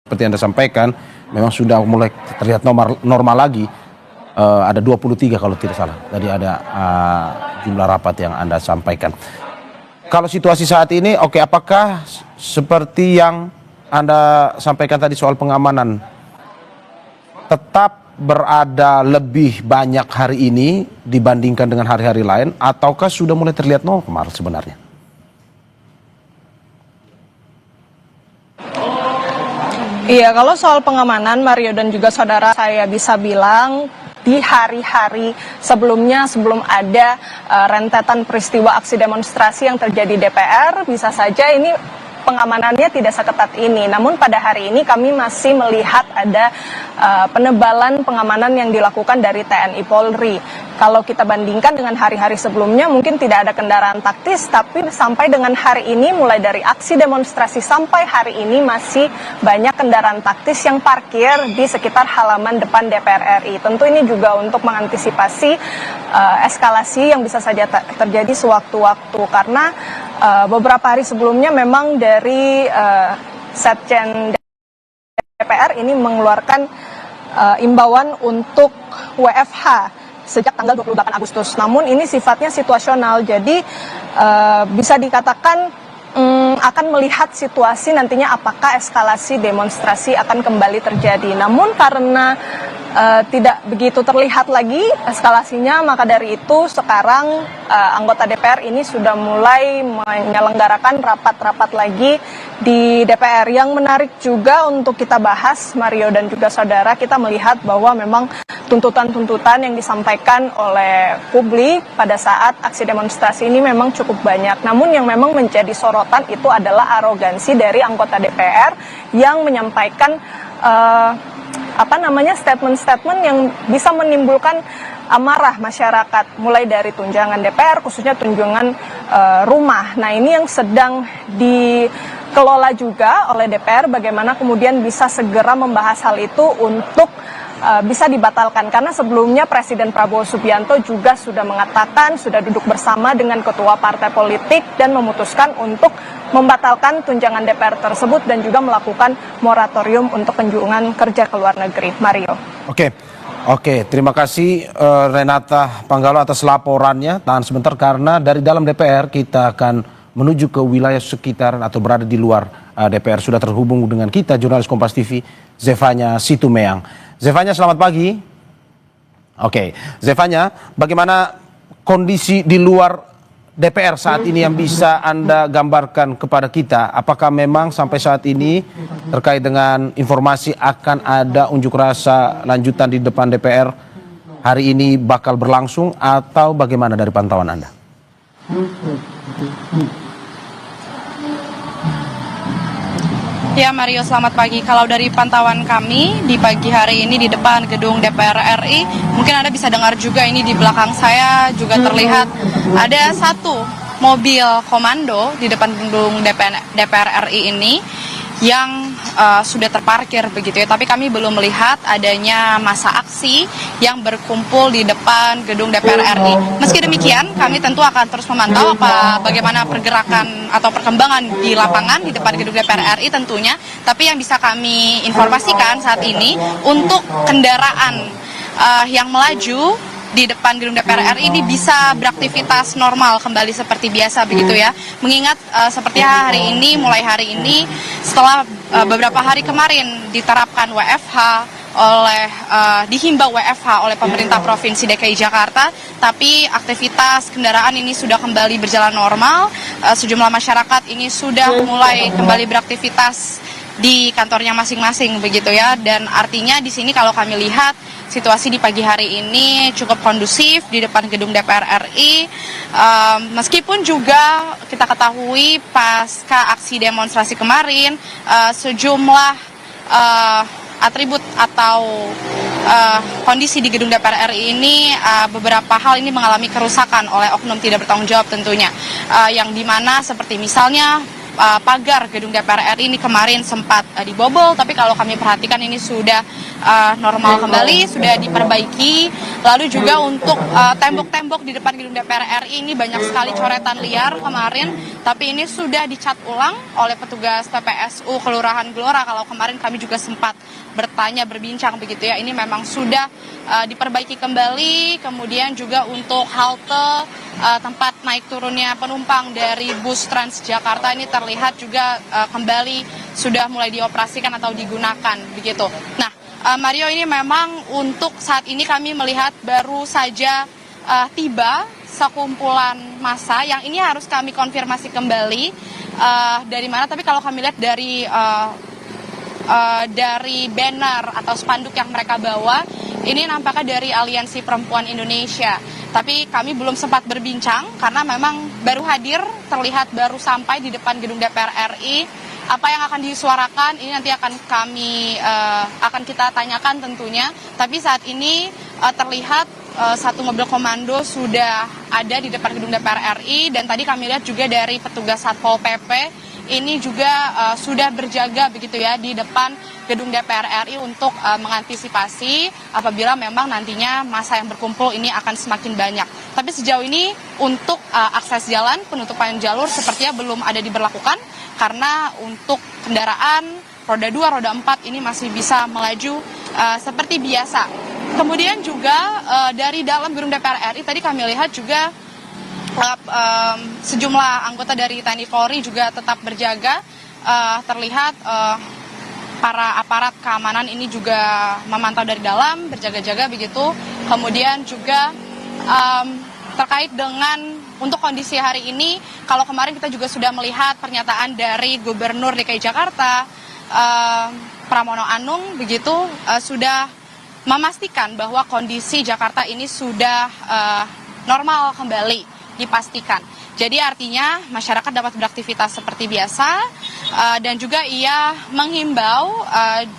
Seperti Anda sampaikan, memang sudah mulai terlihat normal lagi. Ada 23 kalau tidak salah. Tadi ada jumlah rapat yang Anda sampaikan. Kalau situasi saat ini, oke, apakah seperti yang Anda sampaikan tadi soal pengamanan, tetap berada lebih banyak hari ini dibandingkan dengan hari-hari lain, ataukah sudah mulai terlihat normal sebenarnya? Iya, kalau soal pengamanan, Mario dan juga saudara, saya bisa bilang di hari-hari sebelumnya, sebelum ada rentetan peristiwa aksi demonstrasi yang terjadi di DPR, bisa saja ini pengamanannya tidak seketat ini. Namun pada hari ini kami masih melihat ada penebalan pengamanan yang dilakukan dari TNI Polri. Kalau kita bandingkan dengan hari-hari sebelumnya, mungkin tidak ada kendaraan taktis, tapi sampai dengan hari ini, mulai dari aksi demonstrasi sampai hari ini, masih banyak kendaraan taktis yang parkir di sekitar halaman depan DPR RI. Tentu ini juga untuk mengantisipasi eskalasi yang bisa saja terjadi sewaktu-waktu, karena beberapa hari sebelumnya memang dari Setjen DPR ini mengeluarkan imbauan untuk WFH sejak tanggal 28 Agustus. Namun ini sifatnya situasional, jadi bisa dikatakan akan melihat situasi nantinya apakah eskalasi demonstrasi akan kembali terjadi. Namun karena tidak begitu terlihat lagi eskalasinya, maka dari itu sekarang anggota DPR ini sudah mulai menyelenggarakan rapat-rapat lagi di DPR. Yang menarik juga untuk kita bahas, Mario dan juga saudara, kita melihat bahwa memang tuntutan-tuntutan yang disampaikan oleh publik pada saat aksi demonstrasi ini memang cukup banyak. Namun yang memang menjadi sorotan itu adalah arogansi dari anggota DPR yang menyampaikan statement-statement yang bisa menimbulkan amarah masyarakat, mulai dari tunjangan DPR, khususnya tunjangan rumah. Nah, ini yang sedang dikelola juga oleh DPR, bagaimana kemudian bisa segera membahas hal itu untuk bisa dibatalkan, karena sebelumnya Presiden Prabowo Subianto juga sudah mengatakan sudah duduk bersama dengan ketua partai politik dan memutuskan untuk membatalkan tunjangan DPR tersebut dan juga melakukan moratorium untuk kunjungan kerja ke luar negeri. Mario. Oke, terima kasih Renata Panggalo atas laporannya. Tahan sebentar karena dari dalam DPR kita akan menuju ke wilayah sekitar atau berada di luar DPR. Sudah terhubung dengan kita jurnalis Kompas TV Zefanya Situmeang. Zefanya, selamat pagi. Oke, Zefanya, bagaimana kondisi di luar DPR saat ini yang bisa Anda gambarkan kepada kita? Apakah memang sampai saat ini terkait dengan informasi akan ada unjuk rasa lanjutan di depan DPR hari ini bakal berlangsung atau bagaimana dari pantauan Anda? Ya Mario, selamat pagi. Kalau dari pantauan kami di pagi hari ini di depan gedung DPR RI, mungkin Anda bisa dengar juga ini di belakang saya juga terlihat ada satu mobil komando di depan gedung DPR RI ini yang sudah terparkir begitu ya. Tapi kami belum melihat adanya massa aksi yang berkumpul di depan gedung DPR RI. Meski demikian, kami tentu akan terus memantau bagaimana pergerakan atau perkembangan di lapangan di depan gedung DPR RI tentunya. Tapi yang bisa kami informasikan saat ini untuk kendaraan yang melaju di depan gedung DPR RI ini bisa beraktivitas normal kembali seperti biasa begitu ya. Mengingat seperti mulai hari ini setelah beberapa hari kemarin diterapkan WFH dihimbau WFH oleh pemerintah Provinsi DKI Jakarta, tapi aktivitas kendaraan ini sudah kembali berjalan normal. Sejumlah masyarakat ini sudah mulai kembali beraktivitas di kantornya masing-masing begitu ya, dan artinya di sini kalau kami lihat situasi di pagi hari ini cukup kondusif di depan gedung DPR RI, meskipun juga kita ketahui pasca aksi demonstrasi kemarin sejumlah atribut atau kondisi di gedung DPR RI ini beberapa hal ini mengalami kerusakan oleh oknum tidak bertanggung jawab tentunya, yang dimana seperti misalnya pagar gedung DPR RI ini kemarin sempat dibobol, tapi kalau kami perhatikan ini sudah normal kembali, sudah diperbaiki. Lalu juga untuk tembok-tembok di depan gedung DPR RI ini banyak sekali coretan liar kemarin, tapi ini sudah dicat ulang oleh petugas TPSU Kelurahan Gelora. Kalau kemarin kami juga sempat berbincang begitu ya, ini memang sudah diperbaiki kembali. Kemudian juga untuk halte tempat naik turunnya penumpang dari bus Transjakarta ini terlihat juga kembali sudah mulai dioperasikan atau digunakan begitu. Nah, Mario, ini memang untuk saat ini kami melihat baru saja tiba sekumpulan massa yang ini harus kami konfirmasi kembali dari mana. Tapi kalau kami lihat dari banner atau spanduk yang mereka bawa, ini nampaknya dari Aliansi Perempuan Indonesia. Tapi kami belum sempat berbincang karena memang baru hadir, terlihat baru sampai di depan gedung DPR RI. Apa yang akan disuarakan ini nanti akan kita tanyakan tentunya. Tapi saat ini terlihat satu mobil komando sudah ada di depan gedung DPR RI, dan tadi kami lihat juga dari petugas Satpol PP ini juga sudah berjaga begitu ya di depan gedung DPR RI untuk mengantisipasi apabila memang nantinya massa yang berkumpul ini akan semakin banyak. Tapi sejauh ini untuk akses jalan, penutupan jalur sepertinya belum ada diberlakukan karena untuk kendaraan roda 2, roda 4 ini masih bisa melaju seperti biasa. Kemudian juga dari dalam gedung DPR RI tadi kami lihat juga sejumlah anggota dari TNI Polri juga tetap berjaga. Terlihat para aparat keamanan ini juga memantau dari dalam, berjaga-jaga begitu. Kemudian juga terkait dengan untuk kondisi hari ini, kalau kemarin kita juga sudah melihat pernyataan dari Gubernur DKI Jakarta Pramono Anung begitu sudah memastikan bahwa kondisi Jakarta ini sudah normal kembali, dipastikan. Jadi artinya masyarakat dapat beraktivitas seperti biasa, dan juga ia menghimbau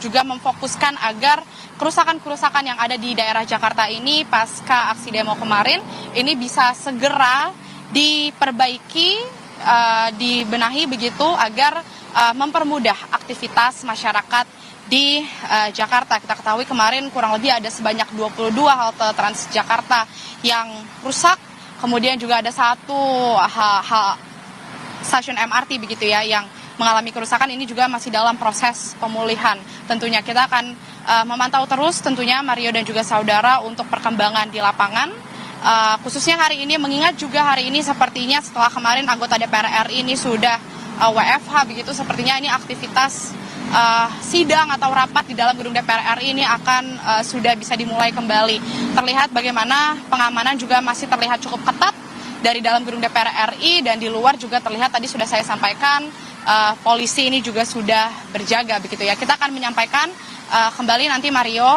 juga memfokuskan agar kerusakan-kerusakan yang ada di daerah Jakarta ini pasca aksi demo kemarin ini bisa segera diperbaiki, dibenahi begitu agar mempermudah aktivitas masyarakat di Jakarta. Kita ketahui kemarin kurang lebih ada sebanyak 22 halte Transjakarta yang rusak. Kemudian juga ada satu stasiun MRT begitu ya yang mengalami kerusakan, ini juga masih dalam proses pemulihan. Tentunya kita akan memantau terus tentunya Mario dan juga saudara untuk perkembangan di lapangan. Khususnya hari ini, mengingat juga hari ini sepertinya setelah kemarin anggota DPR RI ini sudah WFH begitu, sepertinya ini aktivitas sidang atau rapat di dalam gedung DPR RI ini akan sudah bisa dimulai kembali. Terlihat bagaimana pengamanan juga masih terlihat cukup ketat dari dalam gedung DPR RI, dan di luar juga terlihat tadi sudah saya sampaikan polisi ini juga sudah berjaga begitu ya. Kita akan menyampaikan kembali nanti Mario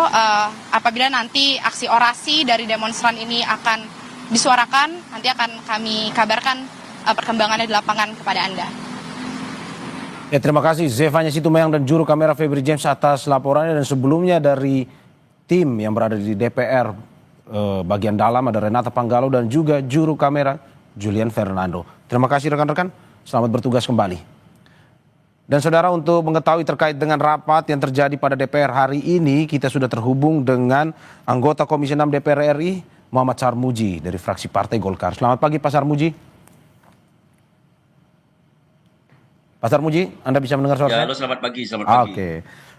apabila nanti aksi orasi dari demonstran ini akan disuarakan, nanti akan kami kabarkan perkembangannya di lapangan kepada Anda. Ya, terima kasih Zevanya Situmayang dan juru kamera Febri James atas laporannya. Dan sebelumnya dari tim yang berada di DPR bagian dalam ada Renata Panggalo dan juga juru kamera Julian Fernando. Terima kasih rekan-rekan, selamat bertugas kembali. Dan saudara, untuk mengetahui terkait dengan rapat yang terjadi pada DPR hari ini, kita sudah terhubung dengan anggota Komisi 6 DPR RI Muhammad Sarmuji dari fraksi Partai Golkar. Selamat pagi Pak Sarmuji. Pak Sarmuji, Anda bisa mendengar suara saya? Ya, halo, selamat pagi. Oke.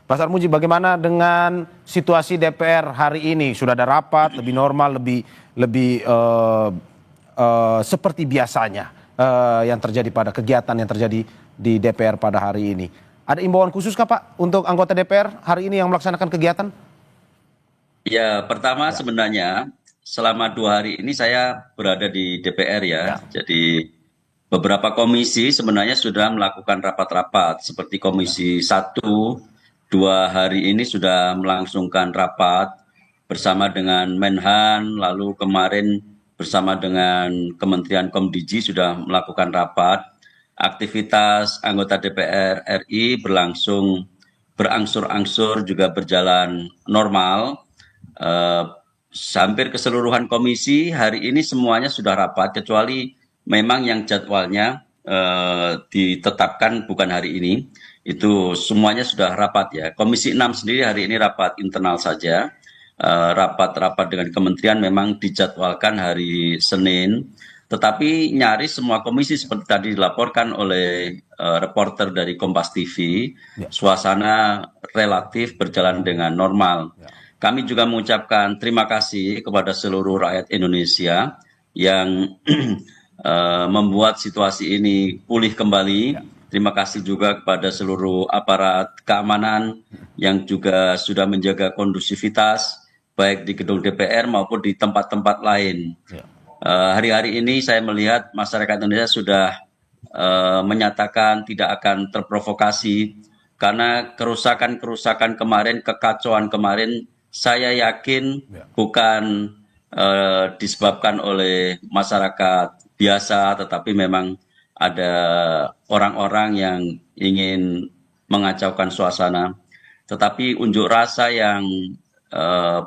Pak Sarmuji, bagaimana dengan situasi DPR hari ini? Sudah ada rapat, lebih normal, lebih seperti biasanya yang terjadi pada kegiatan yang terjadi di DPR pada hari ini. Ada imbauan khusus kah Pak untuk anggota DPR hari ini yang melaksanakan kegiatan? Ya, pertama sebenarnya selama 2 hari ini saya berada di DPR ya. Jadi beberapa komisi sebenarnya sudah melakukan rapat-rapat, seperti Komisi 1, 2 hari ini sudah melangsungkan rapat bersama dengan Menhan, lalu kemarin bersama dengan Kementerian Komdiji sudah melakukan rapat. Aktivitas anggota DPR RI berlangsung berangsur-angsur juga berjalan normal. Hampir keseluruhan komisi hari ini semuanya sudah rapat, kecuali memang yang jadwalnya ditetapkan bukan hari ini, itu semuanya sudah rapat ya. Komisi 6 sendiri hari ini rapat internal saja. rapat-rapat dengan kementerian memang dijadwalkan hari Senin, tetapi nyaris semua komisi seperti tadi dilaporkan oleh reporter dari Kompas TV, suasana relatif berjalan dengan normal. Kami juga mengucapkan terima kasih kepada seluruh rakyat Indonesia yang membuat situasi ini pulih kembali. Terima kasih juga kepada seluruh aparat keamanan yang juga sudah menjaga kondusivitas baik di gedung DPR maupun di tempat-tempat lain. Hari-hari ini saya melihat masyarakat Indonesia sudah menyatakan tidak akan terprovokasi karena kerusakan-kerusakan kemarin, kekacauan kemarin, saya yakin bukan disebabkan oleh masyarakat biasa, tetapi memang ada orang-orang yang ingin mengacaukan suasana. Tetapi unjuk rasa yang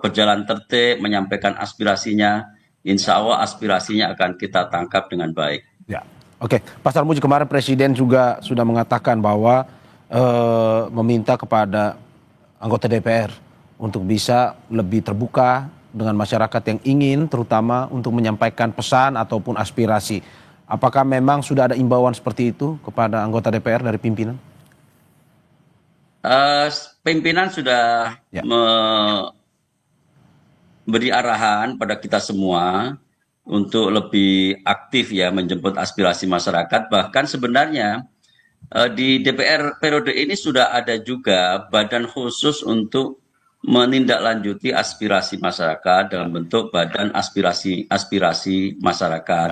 berjalan tertib, menyampaikan aspirasinya, insya Allah aspirasinya akan kita tangkap dengan baik. Ya, oke. Pak Sarmuji, kemarin Presiden juga sudah mengatakan bahwa meminta kepada anggota DPR untuk bisa lebih terbuka dengan masyarakat yang ingin, terutama untuk menyampaikan pesan ataupun aspirasi. Apakah memang sudah ada imbauan seperti itu kepada anggota DPR dari pimpinan? Pimpinan sudah memberi arahan pada kita semua untuk lebih aktif ya menjemput aspirasi masyarakat. Bahkan sebenarnya di DPR periode ini sudah ada juga badan khusus untuk menindaklanjuti aspirasi masyarakat dalam bentuk badan aspirasi masyarakat.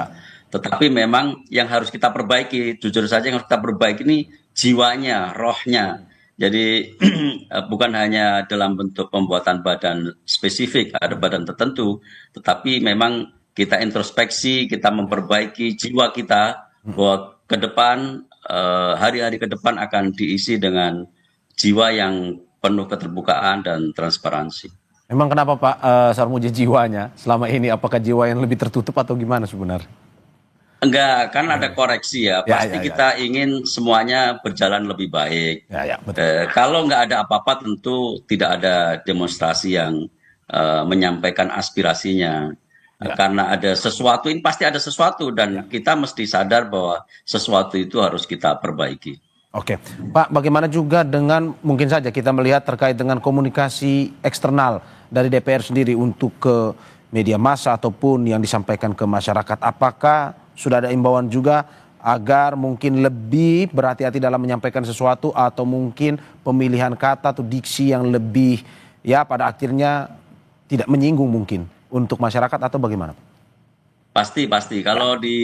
Tetapi memang yang harus kita perbaiki, jujur saja yang harus kita perbaiki ini jiwanya, rohnya. Jadi bukan hanya dalam bentuk pembuatan badan spesifik, ada badan tertentu, tetapi memang kita introspeksi, kita memperbaiki jiwa kita bahwa ke depan, hari-hari ke depan akan diisi dengan jiwa yang penuh keterbukaan dan transparansi. Memang kenapa Pak Sarmuji jiwanya selama ini? Apakah jiwa yang lebih tertutup atau gimana sebenarnya? Enggak, kan ada koreksi ya. Pasti kita ingin semuanya berjalan lebih baik. Betul. Kalau nggak ada apa-apa tentu tidak ada demonstrasi yang menyampaikan aspirasinya. Karena ada sesuatu, ini pasti ada sesuatu dan kita mesti sadar bahwa sesuatu itu harus kita perbaiki. Oke, Pak, bagaimana juga dengan mungkin saja kita melihat terkait dengan komunikasi eksternal dari DPR sendiri untuk ke media massa ataupun yang disampaikan ke masyarakat. Apakah sudah ada imbauan juga agar mungkin lebih berhati-hati dalam menyampaikan sesuatu atau mungkin pemilihan kata atau diksi yang lebih ya pada akhirnya tidak menyinggung mungkin untuk masyarakat atau bagaimana? Pasti. Kalau di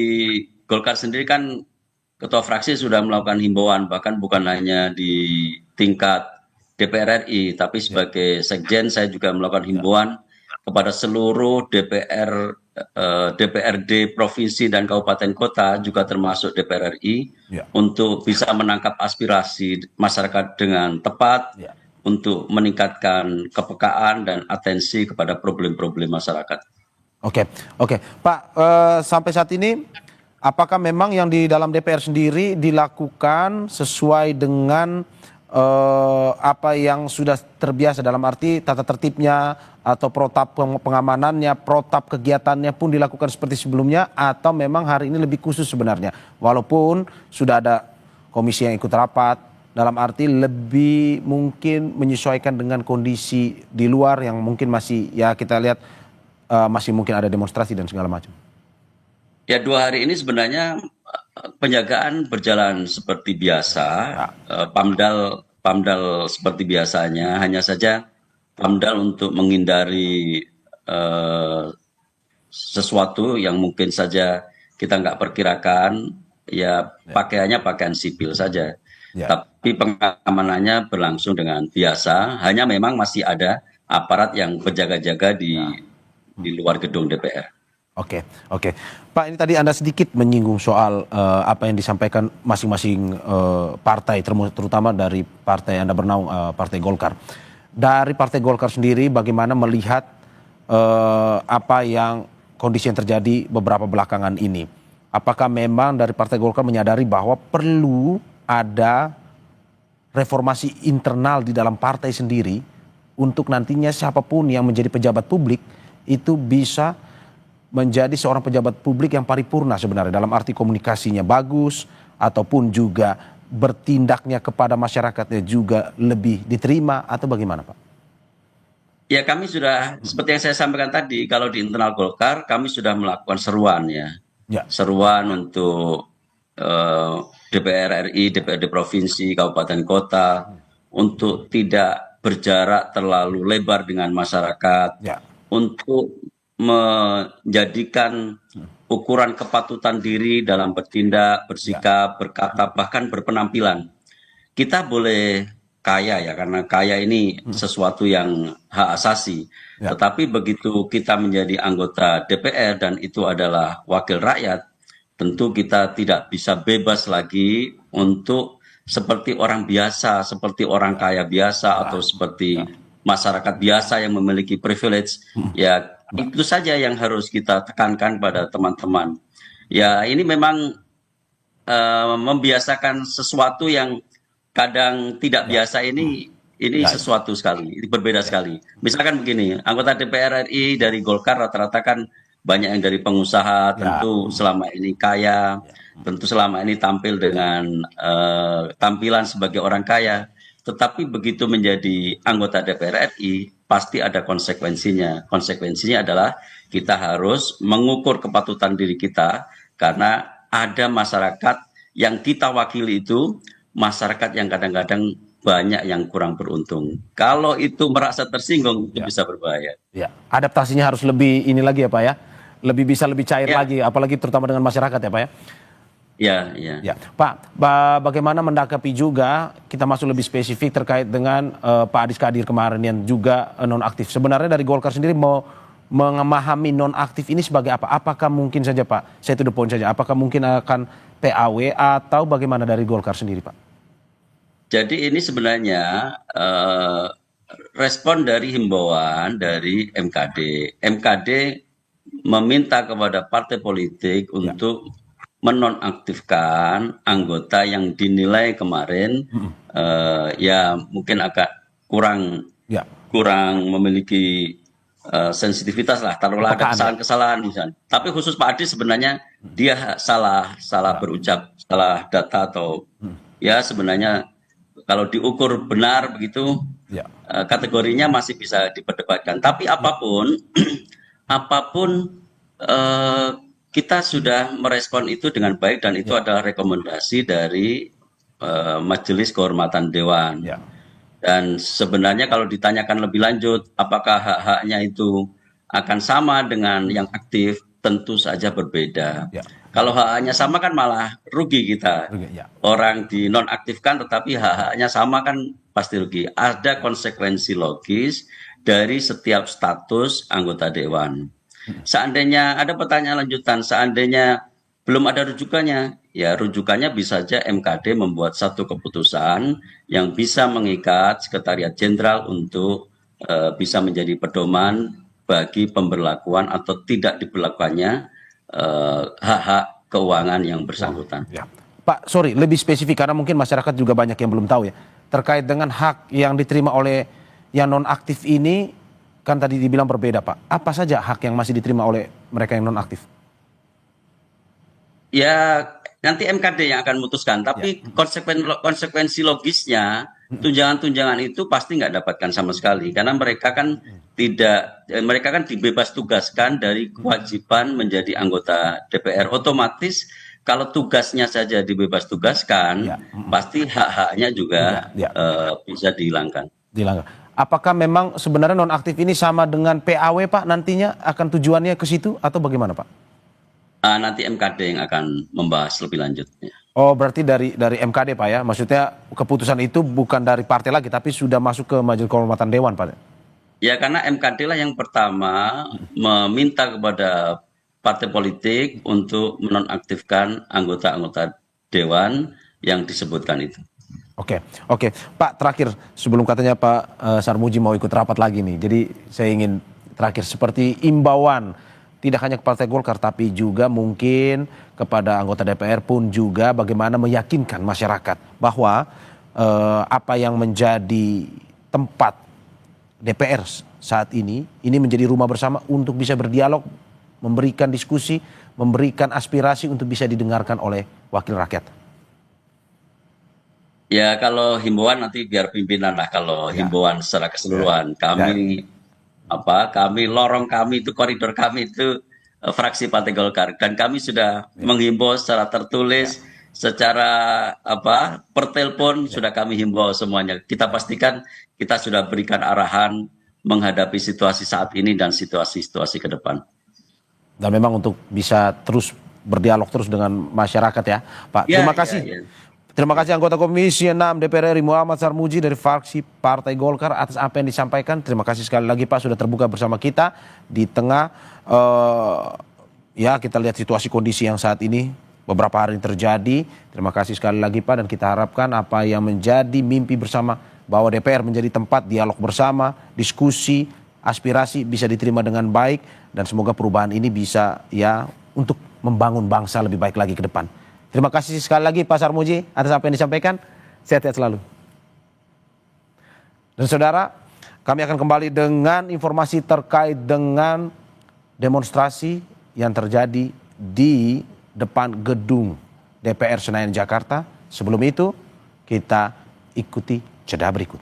Golkar sendiri kan Ketua fraksi sudah melakukan himbauan, bahkan bukan hanya di tingkat DPR RI, tapi sebagai sekjen saya juga melakukan himbauan kepada seluruh DPRD provinsi dan kabupaten kota, juga termasuk DPR RI, untuk bisa menangkap aspirasi masyarakat dengan tepat, untuk meningkatkan kepekaan dan atensi kepada problem-problem masyarakat. Oke. Pak, sampai saat ini apakah memang yang di dalam DPR sendiri dilakukan sesuai dengan apa yang sudah terbiasa, dalam arti tata tertibnya atau protap pengamanannya, protap kegiatannya pun dilakukan seperti sebelumnya, atau memang hari ini lebih khusus sebenarnya walaupun sudah ada komisi yang ikut rapat, dalam arti lebih mungkin menyesuaikan dengan kondisi di luar yang mungkin masih ya kita lihat masih mungkin ada demonstrasi dan segala macam. Ya, 2 hari ini sebenarnya penjagaan berjalan seperti biasa, Pamdal seperti biasanya, hanya saja Pamdal untuk menghindari sesuatu yang mungkin saja kita nggak perkirakan, ya pakaiannya pakaian sipil saja. Tapi pengamanannya berlangsung dengan biasa, hanya memang masih ada aparat yang berjaga-jaga di luar gedung DPR. Oke. Pak, ini tadi Anda sedikit menyinggung soal apa yang disampaikan masing-masing partai, terutama dari partai Anda bernaung, Partai Golkar. Dari Partai Golkar sendiri bagaimana melihat apa yang kondisi yang terjadi beberapa belakangan ini? Apakah memang dari Partai Golkar menyadari bahwa perlu ada reformasi internal di dalam partai sendiri untuk nantinya siapapun yang menjadi pejabat publik itu bisa menjadi seorang pejabat publik yang paripurna sebenarnya, dalam arti komunikasinya bagus ataupun juga bertindaknya kepada masyarakatnya juga lebih diterima, atau bagaimana Pak? Ya, kami sudah, seperti yang saya sampaikan tadi, kalau di internal Golkar, kami sudah melakukan seruan ya. Ya. Seruan untuk DPR RI, DPRD provinsi, kabupaten kota, untuk tidak berjarak terlalu lebar dengan masyarakat, Ya. untuk menjadikan ukuran kepatutan diri dalam bertindak, bersikap, berkata, bahkan berpenampilan. Kita boleh kaya ya, karena kaya ini sesuatu yang hak asasi. Ya. Tetapi begitu kita menjadi anggota DPR dan itu adalah wakil rakyat, tentu kita tidak bisa bebas lagi untuk seperti orang biasa, seperti orang kaya biasa, atau seperti masyarakat biasa yang memiliki privilege. Ya, itu saja yang harus kita tekankan pada teman-teman. Ya, ini memang membiasakan sesuatu yang kadang tidak biasa, ini sesuatu sekali, ini berbeda sekali. Misalkan begini, anggota DPR RI dari Golkar rata-rata kan banyak yang dari pengusaha, tentu selama ini kaya, tentu selama ini tampil dengan tampilan sebagai orang kaya. Tetapi begitu menjadi anggota DPR RI, pasti ada konsekuensinya. Konsekuensinya adalah kita harus mengukur kepatutan diri kita, karena ada masyarakat yang kita wakili itu masyarakat yang kadang-kadang banyak yang kurang beruntung. Kalau itu merasa tersinggung, itu bisa berbahaya. Ya, adaptasinya harus lebih ini lagi ya Pak ya, lebih cair lagi, apalagi terutama dengan masyarakat ya Pak ya. Ya. Pak, bagaimana mendakapi juga, kita masuk lebih spesifik terkait dengan Pak Adis Kadir kemarin yang juga nonaktif. Sebenarnya dari Golkar sendiri mau memahami nonaktif ini sebagai apa? Apakah mungkin saja Pak, saya to the point saja, apakah mungkin akan PAW atau bagaimana dari Golkar sendiri Pak? Jadi ini sebenarnya respon dari himbauan dari MKD. MKD meminta kepada partai politik untuk menonaktifkan anggota yang dinilai kemarin ya mungkin agak kurang memiliki sensitivitas lah, taruhlah ada kesalahan-kesalahan misalnya. Tapi khusus Pak Adis sebenarnya dia salah berucap, salah data, atau ya sebenarnya kalau diukur benar begitu kategorinya masih bisa diperdebatkan. Tapi apapun kita sudah merespon itu dengan baik, dan itu adalah rekomendasi dari Majelis Kehormatan Dewan. Dan sebenarnya kalau ditanyakan lebih lanjut, apakah hak-haknya itu akan sama dengan yang aktif, tentu saja berbeda. Kalau hak-haknya sama kan malah rugi kita. Orang dinonaktifkan tetapi hak-haknya sama kan pasti rugi. Ada konsekuensi logis dari setiap status anggota dewan. Seandainya ada pertanyaan lanjutan, seandainya belum ada rujukannya, ya rujukannya bisa saja MKD membuat satu keputusan yang bisa mengikat Sekretariat Jenderal untuk bisa menjadi pedoman bagi pemberlakuan atau tidak diberlakukannya hak-hak keuangan yang bersangkutan. Pak, sorry, lebih spesifik karena mungkin masyarakat juga banyak yang belum tahu ya. Terkait dengan hak yang diterima oleh yang nonaktif ini, kan tadi dibilang berbeda Pak. Apa saja hak yang masih diterima oleh mereka yang nonaktif? Ya, nanti MKD yang akan memutuskan, tapi konsekuensi logisnya, tunjangan-tunjangan itu pasti nggak dapatkan sama sekali, karena mereka kan mereka kan dibebas tugaskan dari kewajiban menjadi anggota DPR. Otomatis kalau tugasnya saja dibebas tugaskan, pasti hak-haknya juga bisa dihilangkan. Apakah memang sebenarnya nonaktif ini sama dengan PAW Pak, nantinya akan tujuannya ke situ atau bagaimana Pak? Nanti MKD yang akan membahas lebih lanjut. Oh, berarti dari MKD Pak ya? Maksudnya keputusan itu bukan dari partai lagi, tapi sudah masuk ke Majelis Kehormatan Dewan Pak? Ya, karena MKD lah yang pertama meminta kepada partai politik untuk menonaktifkan anggota-anggota Dewan yang disebutkan itu. Oke. Pak, terakhir sebelum katanya Pak Sarmuji mau ikut rapat lagi nih. Jadi saya ingin terakhir seperti imbauan tidak hanya ke Partai Golkar tapi juga mungkin kepada anggota DPR pun juga bagaimana meyakinkan masyarakat bahwa apa yang menjadi tempat DPR saat ini menjadi rumah bersama untuk bisa berdialog, memberikan diskusi, memberikan aspirasi untuk bisa didengarkan oleh wakil rakyat. Ya kalau himbauan nanti biar pimpinan lah, kalau Ya, himbauan secara keseluruhan. ya, Lorong kami itu, koridor kami itu fraksi Partai Golkar, dan kami sudah ya, menghimbau secara ya, tertulis, secara per telepon ya. sudah kami himbau semuanya. Kita pastikan kita sudah berikan arahan menghadapi situasi saat ini dan situasi-situasi ke depan. Dan memang untuk bisa terus berdialog terus dengan masyarakat ya, Pak. Ya, Terima ya, kasih. ya. Terima kasih anggota Komisi 6 DPR RI Muhammad Sarmuji dari fraksi Partai Golkar atas apa yang disampaikan. Terima kasih sekali lagi Pak sudah terbuka bersama kita di tengah ya kita lihat situasi kondisi yang saat ini beberapa hari terjadi. Terima kasih sekali lagi Pak, dan kita harapkan apa yang menjadi mimpi bersama bahwa DPR menjadi tempat dialog bersama, diskusi, aspirasi bisa diterima dengan baik, dan semoga perubahan ini bisa ya untuk membangun bangsa lebih baik lagi ke depan. Terima kasih sekali lagi Pak Sarmuji atas apa yang disampaikan. Sehat-sehat selalu. Dan saudara, kami akan kembali dengan informasi terkait dengan demonstrasi yang terjadi di depan gedung DPR Senayan Jakarta. Sebelum itu, kita ikuti jeda berikut.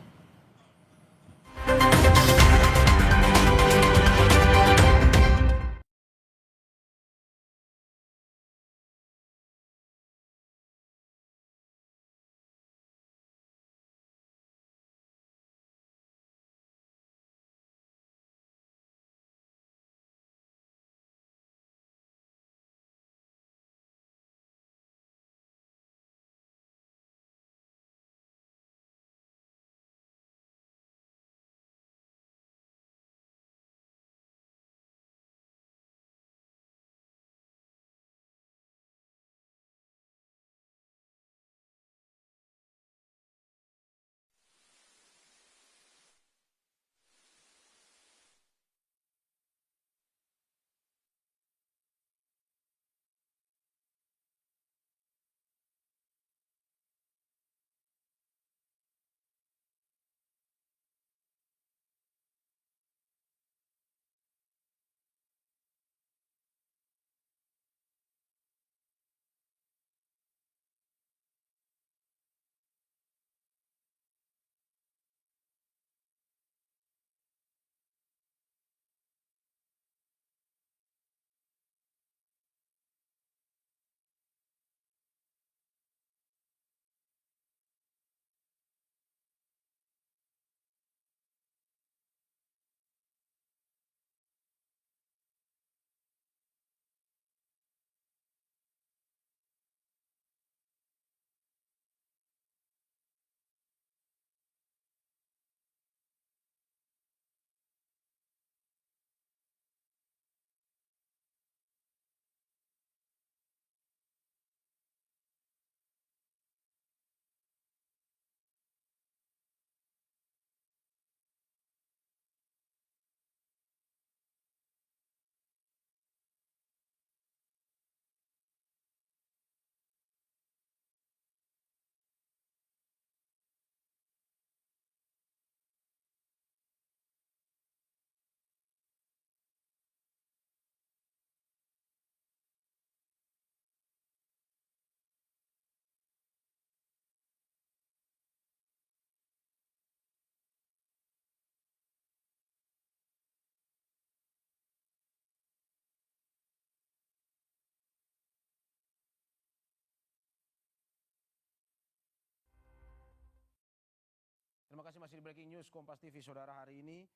Terima kasih, masih di Breaking News Kompas TV saudara hari ini.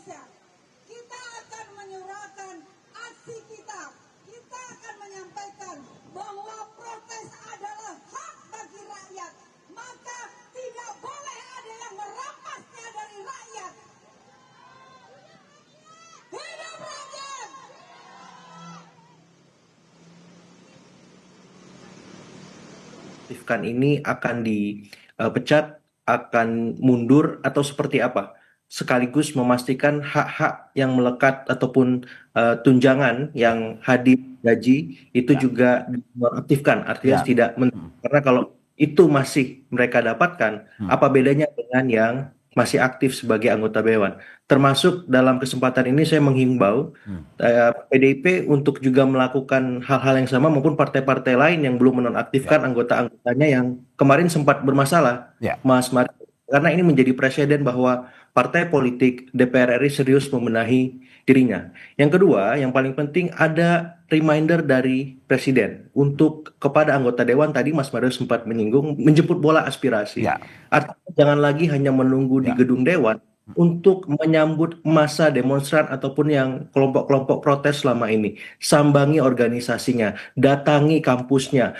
Indonesia. Kita akan menyuarakan aksi kita. Kita akan menyampaikan bahwa protes adalah hak bagi rakyat. Maka tidak boleh ada yang merampasnya dari rakyat. Hidup rakyat! Aktifkan ini akan dipecat, akan mundur atau seperti apa? Sekaligus memastikan hak-hak yang melekat ataupun tunjangan yang hadir gaji itu juga dinonaktifkan, artinya tidak karena kalau itu masih mereka dapatkan, apa bedanya dengan yang masih aktif sebagai anggota dewan? Termasuk dalam kesempatan ini saya menghimbau PDIP untuk juga melakukan hal-hal yang sama maupun partai-partai lain yang belum menonaktifkan anggota-anggotanya yang kemarin sempat bermasalah, Mas Mari. Karena ini menjadi presiden bahwa partai politik DPR RI serius membenahi dirinya. Yang kedua, yang paling penting ada reminder dari presiden untuk kepada anggota dewan, tadi Mas Mario sempat menyinggung menjemput bola aspirasi. Artinya jangan lagi hanya menunggu di gedung dewan untuk menyambut massa demonstran ataupun yang kelompok-kelompok protes selama ini. Sambangi organisasinya, datangi kampusnya,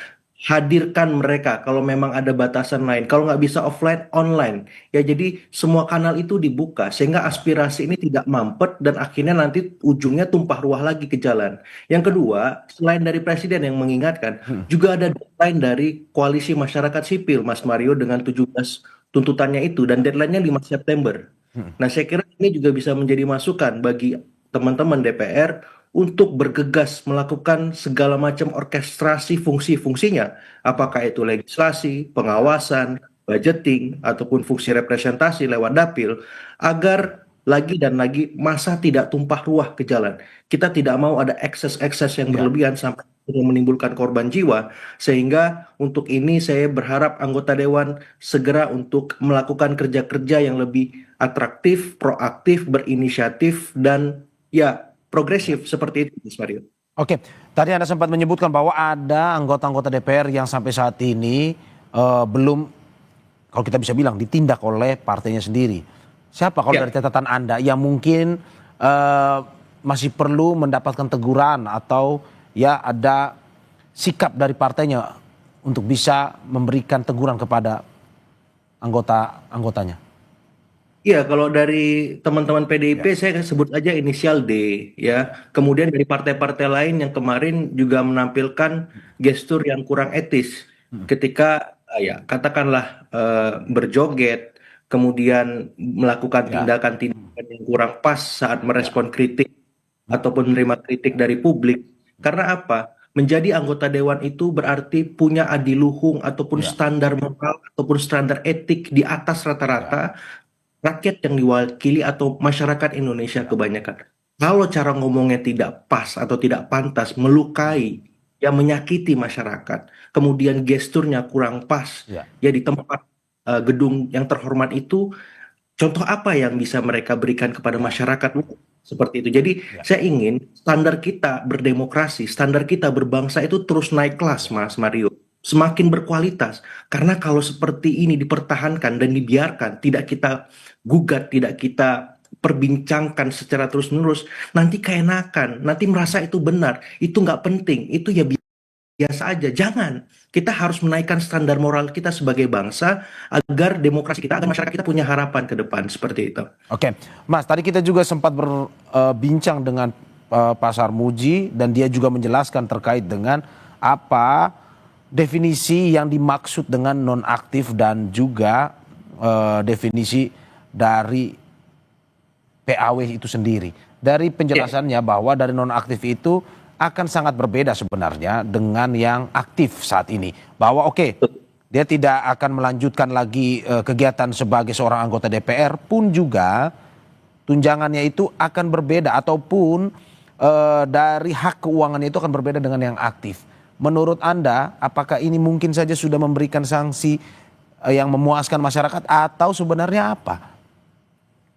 hadirkan mereka kalau memang ada batasan lain. Kalau nggak bisa offline, online. Ya jadi semua kanal itu dibuka sehingga aspirasi ini tidak mampet dan akhirnya nanti ujungnya tumpah ruah lagi ke jalan. Yang kedua, selain dari presiden yang mengingatkan, juga ada deadline dari koalisi masyarakat sipil, Mas Mario, dengan 17 tuntutannya itu dan deadline-nya 5 September. Nah, saya kira ini juga bisa menjadi masukan bagi teman-teman DPR untuk bergegas melakukan segala macam orkestrasi fungsi-fungsinya, apakah itu legislasi, pengawasan, budgeting, ataupun fungsi representasi lewat dapil, agar lagi dan lagi masa tidak tumpah ruah ke jalan. Kita tidak mau ada ekses-ekses yang berlebihan sampai menimbulkan korban jiwa, sehingga untuk ini saya berharap anggota dewan segera untuk melakukan kerja-kerja yang lebih atraktif, proaktif, berinisiatif, dan ya progresif seperti itu, Mas Mario. Oke, tadi Anda sempat menyebutkan bahwa ada anggota-anggota DPR yang sampai saat ini belum, kalau kita bisa bilang, ditindak oleh partainya sendiri. Siapa kalau dari catatan Anda yang mungkin masih perlu mendapatkan teguran atau ya ada sikap dari partainya untuk bisa memberikan teguran kepada anggotanya? Iya, kalau dari teman-teman PDIP saya sebut aja inisial D ya. Kemudian dari partai-partai lain yang kemarin juga menampilkan gestur yang kurang etis ketika ya katakanlah berjoget, kemudian melakukan tindakan-tindakan yang kurang pas saat merespon kritik ataupun menerima kritik dari publik. Karena apa? Menjadi anggota dewan itu berarti punya adiluhung ataupun standar moral ataupun standar etik di atas rata-rata rakyat yang diwakili atau masyarakat Indonesia kebanyakan. Kalau cara ngomongnya tidak pas atau tidak pantas, melukai, yang menyakiti masyarakat, kemudian gesturnya kurang pas, ya di tempat gedung yang terhormat itu, contoh apa yang bisa mereka berikan kepada masyarakat seperti itu. Jadi saya ingin standar kita berdemokrasi, standar kita berbangsa itu terus naik kelas, Mas Mario. Semakin berkualitas. Karena kalau seperti ini dipertahankan dan dibiarkan, tidak kita gugat, tidak kita perbincangkan secara terus-menerus, nanti keenakan, nanti merasa itu benar, itu nggak penting, itu ya biasa aja. Jangan. Kita harus menaikkan standar moral kita sebagai bangsa agar demokrasi kita, agar masyarakat kita punya harapan ke depan, seperti itu. Oke, Mas, tadi kita juga sempat berbincang dengan Pak Sarmuji dan dia juga menjelaskan terkait dengan apa definisi yang dimaksud dengan nonaktif dan juga definisi dari PAW itu sendiri. Dari penjelasannya bahwa dari nonaktif itu akan sangat berbeda sebenarnya dengan yang aktif saat ini. Bahwa dia tidak akan melanjutkan lagi kegiatan sebagai seorang anggota DPR pun juga tunjangannya itu akan berbeda ataupun dari hak keuangannya itu akan berbeda dengan yang aktif. Menurut Anda, apakah ini mungkin saja sudah memberikan sanksi yang memuaskan masyarakat atau sebenarnya apa?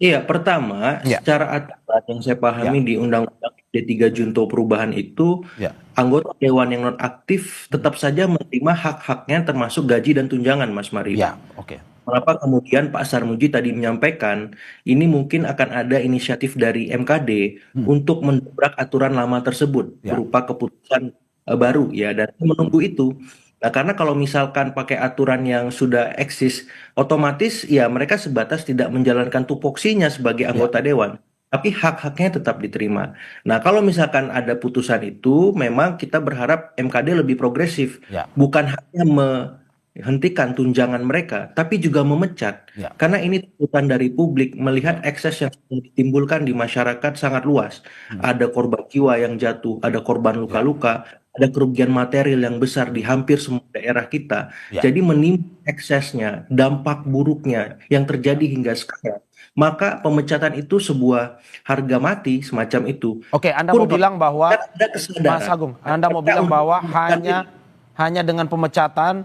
Iya, pertama, secara aturan yang saya pahami di Undang-Undang D3 Junto Perubahan itu, anggota dewan yang nonaktif tetap saja menerima hak-haknya termasuk gaji dan tunjangan, Mas Mario. Kenapa kemudian Pak Sarmuji tadi menyampaikan ini mungkin akan ada inisiatif dari MKD untuk mendobrak aturan lama tersebut Ya. berupa keputusan baru ya, dan menunggu itu. Nah, karena kalau misalkan pakai aturan yang sudah eksis, otomatis ya mereka sebatas tidak menjalankan tupoksinya sebagai Ya. anggota dewan, tapi hak-haknya tetap diterima. Nah, kalau misalkan ada putusan itu, memang kita berharap MKD lebih progresif, Ya. bukan hanya menghentikan tunjangan mereka, tapi juga memecat. Ya. Karena ini tuntutan dari publik melihat ekses yang sedang ditimbulkan di masyarakat sangat luas. Ada korban jiwa yang jatuh, ada korban luka-luka, ada kerugian material yang besar di hampir semua daerah kita. Ya. Jadi menimbulkan eksesnya, dampak buruknya yang terjadi hingga sekarang. Maka pemecatan itu sebuah harga mati semacam itu. Oke, Anda Pun mau bilang bahwa ada kesadaran. Mas Agung, Anda mau bilang bahwa hanya dengan pemecatan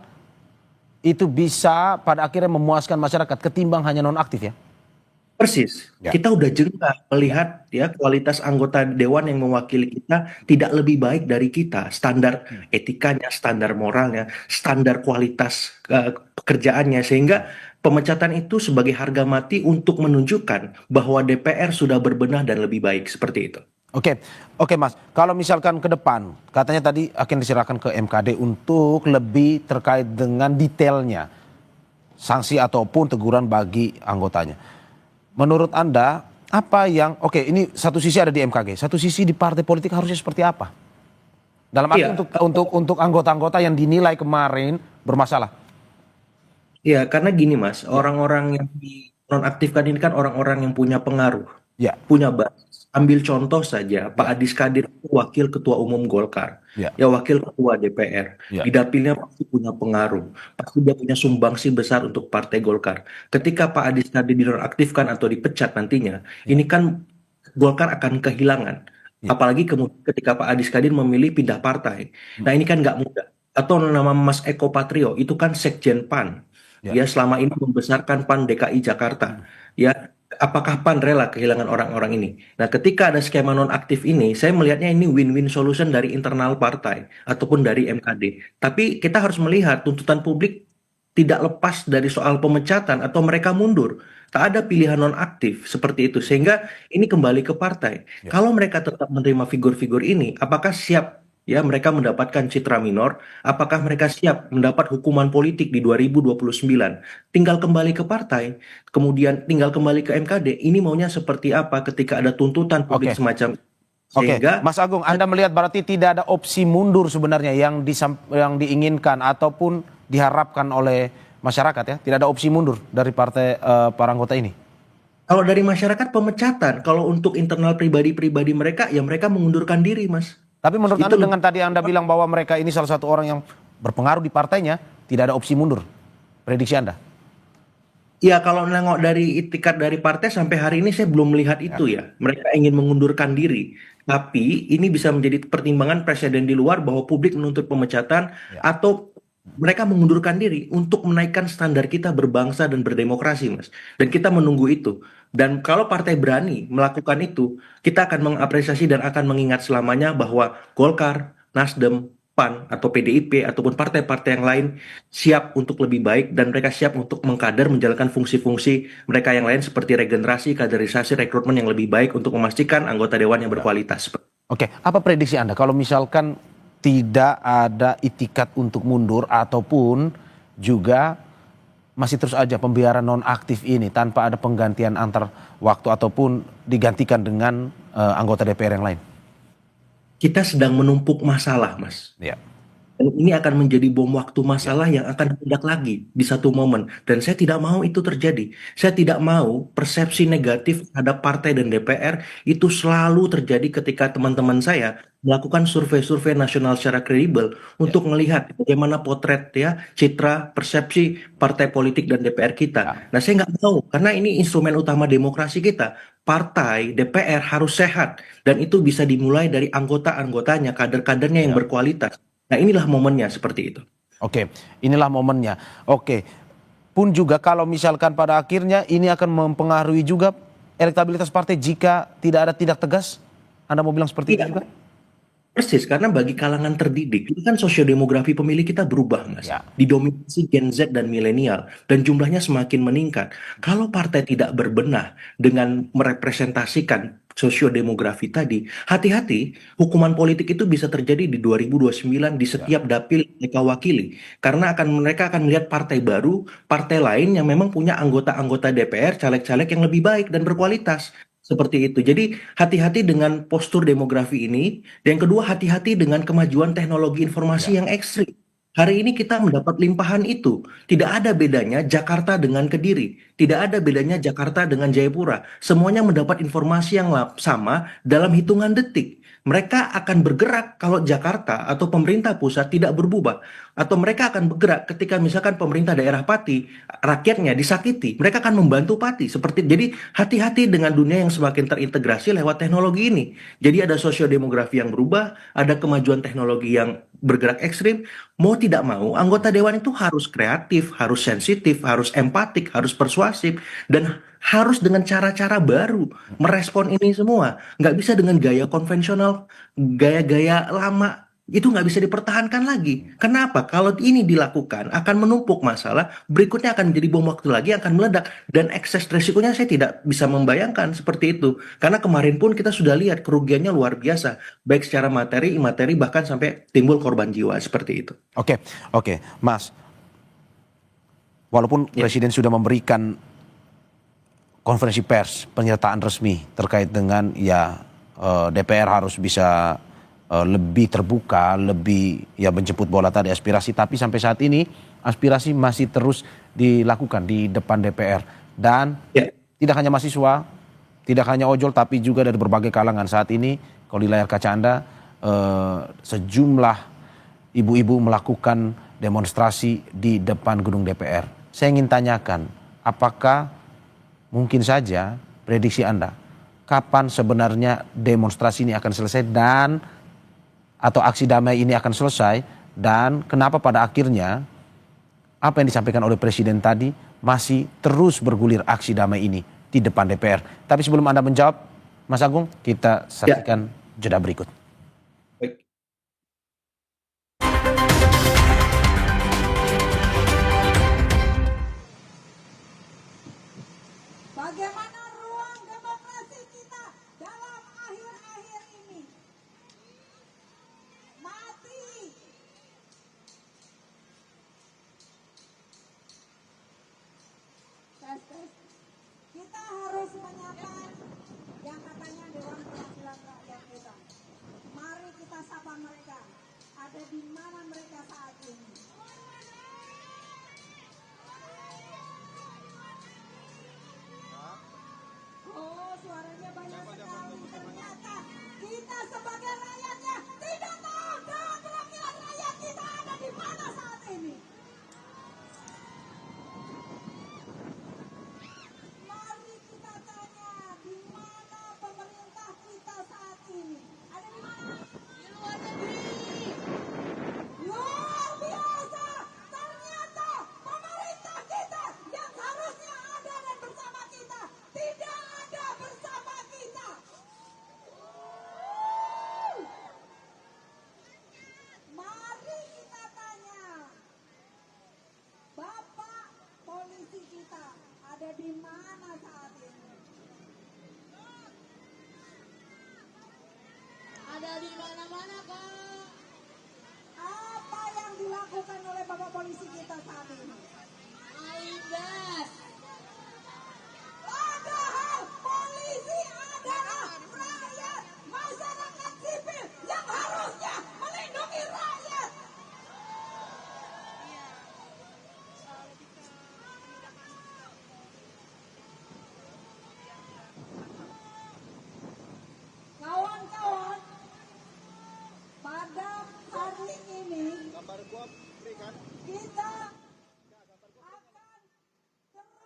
itu bisa pada akhirnya memuaskan masyarakat ketimbang hanya nonaktif ya? Persis, Ya. kita udah jengah melihat ya kualitas anggota dewan yang mewakili kita tidak lebih baik dari kita. Standar etikanya, standar moralnya, standar kualitas pekerjaannya, sehingga pemecatan itu sebagai harga mati untuk menunjukkan bahwa DPR sudah berbenah dan lebih baik seperti itu. Oke, oke Mas. Kalau misalkan ke depan, katanya tadi akan diserahkan ke MKD untuk lebih terkait dengan detailnya, sanksi ataupun teguran bagi anggotanya. Menurut Anda, apa yang, oke ini satu sisi ada di MKG, satu sisi di partai politik harusnya seperti apa? Dalam arti Iya. untuk anggota-anggota yang dinilai kemarin bermasalah. Ya, karena gini Mas, orang-orang yang dinonaktifkan ini kan orang-orang yang punya pengaruh, Ya, punya basis. Ambil contoh saja, Pak Adis Kadir itu wakil ketua umum Golkar, ya, ya wakil ketua DPR. ya. Di dapilnya pasti punya pengaruh, pasti dia punya sumbangsi besar untuk Partai Golkar. Ketika Pak Adis Kadir dinonaktifkan atau dipecat nantinya, ini kan Golkar akan kehilangan. Ya. Apalagi kemudian ketika Pak Adis Kadir memilih pindah partai. Nah ini kan nggak mudah. Atau nama Mas Eko Patrio, itu kan Sekjen PAN. Ya. Ya selama ini membesarkan PAN DKI Jakarta. Ya, apakah PAN rela kehilangan orang-orang ini? Nah, ketika ada skema nonaktif ini, saya melihatnya ini win-win solution dari internal partai ataupun dari MKD. Tapi kita harus melihat tuntutan publik tidak lepas dari soal pemecatan atau mereka mundur. Tak ada pilihan nonaktif seperti itu. Sehingga ini kembali ke partai. Ya. Kalau mereka tetap menerima figur-figur ini, apakah siap ya mereka mendapatkan citra minor? Apakah mereka siap mendapat hukuman politik di 2029? Tinggal kembali ke partai, kemudian tinggal kembali ke MKD. Ini maunya seperti apa ketika ada tuntutan publik Oke. semacam itu? Oke, Sehingga Mas Agung, Anda melihat berarti tidak ada opsi mundur sebenarnya yang diinginkan ataupun diharapkan oleh masyarakat ya? Tidak ada opsi mundur dari partai para anggota ini? kalau dari masyarakat pemecatan, kalau untuk internal pribadi-pribadi mereka, ya mereka mengundurkan diri, Mas. Tapi menurut Itu Anda dengan tadi Anda bilang bahwa mereka ini salah satu orang yang berpengaruh di partainya, tidak ada opsi mundur. Prediksi Anda? Ya kalau nengok dari itikat dari partai sampai hari ini saya belum melihat itu ya. Mereka ingin mengundurkan diri. Tapi ini bisa menjadi pertimbangan presiden di luar bahwa publik menuntut pemecatan atau mereka mengundurkan diri untuk menaikkan standar kita berbangsa dan berdemokrasi, Mas. Dan kita menunggu itu. Dan kalau partai berani melakukan itu, kita akan mengapresiasi dan akan mengingat selamanya bahwa Golkar, Nasdem, PAN atau PDIP ataupun partai-partai yang lain siap untuk lebih baik dan mereka siap untuk mengkader menjalankan fungsi-fungsi mereka yang lain seperti regenerasi, kaderisasi, rekrutmen yang lebih baik untuk memastikan anggota dewan yang berkualitas. Oke, apa prediksi Anda kalau misalkan tidak ada itikat untuk mundur ataupun juga masih terus aja pembiaran nonaktif ini tanpa ada penggantian antar waktu ataupun digantikan dengan anggota DPR yang lain? Kita sedang menumpuk masalah, Mas. Ya. Dan ini akan menjadi bom waktu masalah yang akan meledak lagi di satu momen. Dan saya tidak mau itu terjadi. Saya tidak mau persepsi negatif terhadap partai dan DPR itu selalu terjadi ketika teman-teman saya melakukan survei-survei nasional secara kredibel untuk melihat bagaimana potret ya, citra, persepsi partai politik dan DPR kita. Nah, saya nggak mau karena ini instrumen utama demokrasi kita. Partai DPR harus sehat dan itu bisa dimulai dari anggota-anggotanya, kader-kadernya yang berkualitas. Nah, inilah momennya seperti itu. Oke, inilah momennya. Oke, pun juga kalau misalkan pada akhirnya ini akan mempengaruhi juga elektabilitas partai jika tidak ada tindak tegas, Anda mau bilang seperti itu juga? Persis, karena bagi kalangan terdidik, itu kan sosiodemografi pemilih kita berubah, Mas. Ya, Didominasi Gen Z dan milenial, dan jumlahnya semakin meningkat. Kalau partai tidak berbenah dengan merepresentasikan sosiodemografi tadi, hati-hati, hukuman politik itu bisa terjadi di 2029 di ya. setiap dapil yang mereka wakili. Karena mereka akan melihat partai baru, partai lain yang memang punya anggota-anggota DPR, caleg-caleg yang lebih baik dan berkualitas. Seperti itu. Jadi hati-hati dengan postur demografi ini. Dan yang kedua, hati-hati dengan kemajuan teknologi informasi Ya. yang ekstrim. Hari ini kita mendapat limpahan itu. Tidak ada bedanya Jakarta dengan Kediri. Tidak ada bedanya Jakarta dengan Jayapura. Semuanya mendapat informasi yang sama dalam hitungan detik. Mereka akan bergerak kalau Jakarta atau pemerintah pusat tidak berubah. Atau mereka akan bergerak ketika misalkan pemerintah daerah Pati, rakyatnya disakiti. Mereka akan membantu Pati. Jadi hati-hati dengan dunia yang semakin terintegrasi lewat teknologi ini. Jadi ada sosiodemografi yang berubah, ada kemajuan teknologi yang bergerak ekstrim. Mau tidak mau, anggota dewan itu harus kreatif, harus sensitif, harus empatik, harus persuasif, dan harus dengan cara-cara baru merespon ini semua. Nggak bisa dengan gaya konvensional, gaya-gaya lama. Itu nggak bisa dipertahankan lagi. Kenapa? Kalau ini dilakukan, akan menumpuk masalah, berikutnya akan menjadi bom waktu lagi, akan meledak. Dan ekses resikonya saya tidak bisa membayangkan seperti itu. Karena kemarin pun kita sudah lihat kerugiannya luar biasa. Baik secara materi, imateri, bahkan sampai timbul korban jiwa seperti itu. Oke, oke, Mas. Walaupun Ya, Presiden sudah memberikan konferensi pers pernyataan resmi terkait dengan DPR harus bisa lebih terbuka, lebih menjemput bola tadi aspirasi, tapi sampai saat ini aspirasi masih terus dilakukan di depan DPR dan ya, tidak hanya mahasiswa, tidak hanya ojol, tapi juga dari berbagai kalangan saat ini. Kalau di layar kaca Anda, sejumlah ibu-ibu melakukan demonstrasi di depan gedung DPR. Saya ingin tanyakan, apakah mungkin saja prediksi Anda, kapan sebenarnya demonstrasi ini akan selesai atau aksi damai ini akan selesai, dan kenapa pada akhirnya apa yang disampaikan oleh Presiden tadi masih terus bergulir aksi damai ini di depan DPR. Tapi sebelum Anda menjawab, Mas Agung, kita ya. saksikan jeda berikut. Baik. Bagaimana ruang demokrasi kita dalam akhir-akhir ini? Mati. Tes, tes. Kita harus menyapa yang katanya Dewan Perwakilan Rakyat kita. Mari kita sapa mereka. Ada di mana mereka saat ini? Oh, suaranya banyak sekali. Ternyata kita sebagai rakyatnya tidak tahu Dewan Perwakilan Rakyat kita ada di mana saat ini. Mari kita tanya di mana pemerintah kita saat ini. Ada di mana? Di luar negeri. Luar biasa. Ternyata pemerintah kita yang harusnya ada dan bersama kita tidak ada bersama kita. Mari kita tanya, Bapak polisi kita ada di mana saat ini? Ada di mana-mana, Kak. Apa yang dilakukan oleh Bapak polisi kita saat ini? Aibas. Padahal polisi adalah rakyat, masyarakat sipil yang harusnya melindungi rakyat. Kawan-kawan, pada hari ini kita akan terus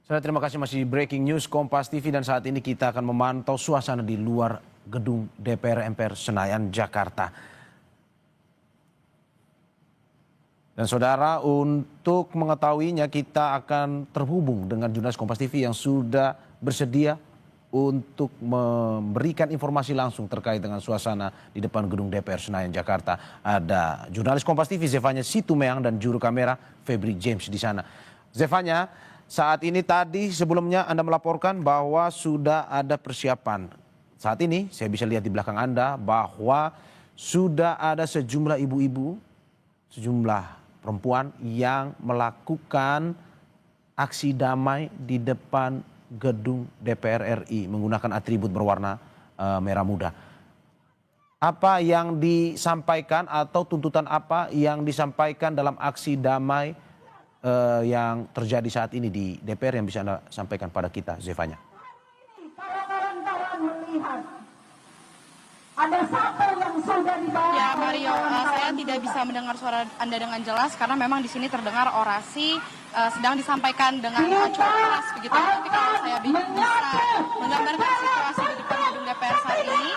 Saya terima kasih, masih breaking news Kompas TV, dan saat ini kita akan memantau suasana di luar gedung DPR MPR Senayan, Jakarta. Dan saudara, untuk mengetahuinya kita akan terhubung dengan jurnalis Kompas TV yang sudah bersedia untuk memberikan informasi langsung terkait dengan suasana di depan gedung DPR Senayan, Jakarta. Ada jurnalis Kompas TV Zefanya Situmeang dan juru kamera Febri James di sana. Zefanya, saat ini tadi sebelumnya Anda melaporkan bahwa sudah ada persiapan. Saat ini saya bisa lihat di belakang Anda bahwa sudah ada sejumlah ibu-ibu, sejumlah perempuan yang melakukan aksi damai di depan gedung DPR RI menggunakan atribut berwarna merah muda. Apa yang disampaikan atau tuntutan apa yang disampaikan dalam aksi damai yang terjadi saat ini di DPR yang bisa Anda sampaikan pada kita, Zefanya? Kalau kawan-kawan melihat ada satu yang sudah dibawa. Ya Mario, saya tidak bisa mendengar suara Anda dengan jelas karena memang di sini terdengar orasi sedang disampaikan dengan cukup keras begitu. Tapi kalau saya bisa menggambarkan situasi di depan gedung DPR saat ini,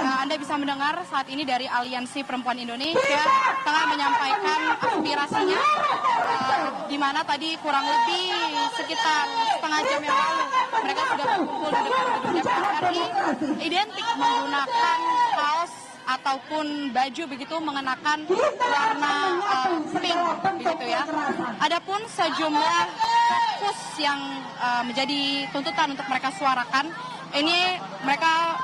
Anda bisa mendengar saat ini dari Aliansi Perempuan Indonesia tengah menyampaikan aspirasinya, di mana tadi kurang lebih sekitar setengah jam yang lalu mereka sudah berkumpul di depan gedung DPR RI, identik menggunakan kaos ataupun baju begitu mengenakan warna pink begitu ya. Adapun sejumlah fokus yang menjadi tuntutan untuk mereka suarakan, ini mereka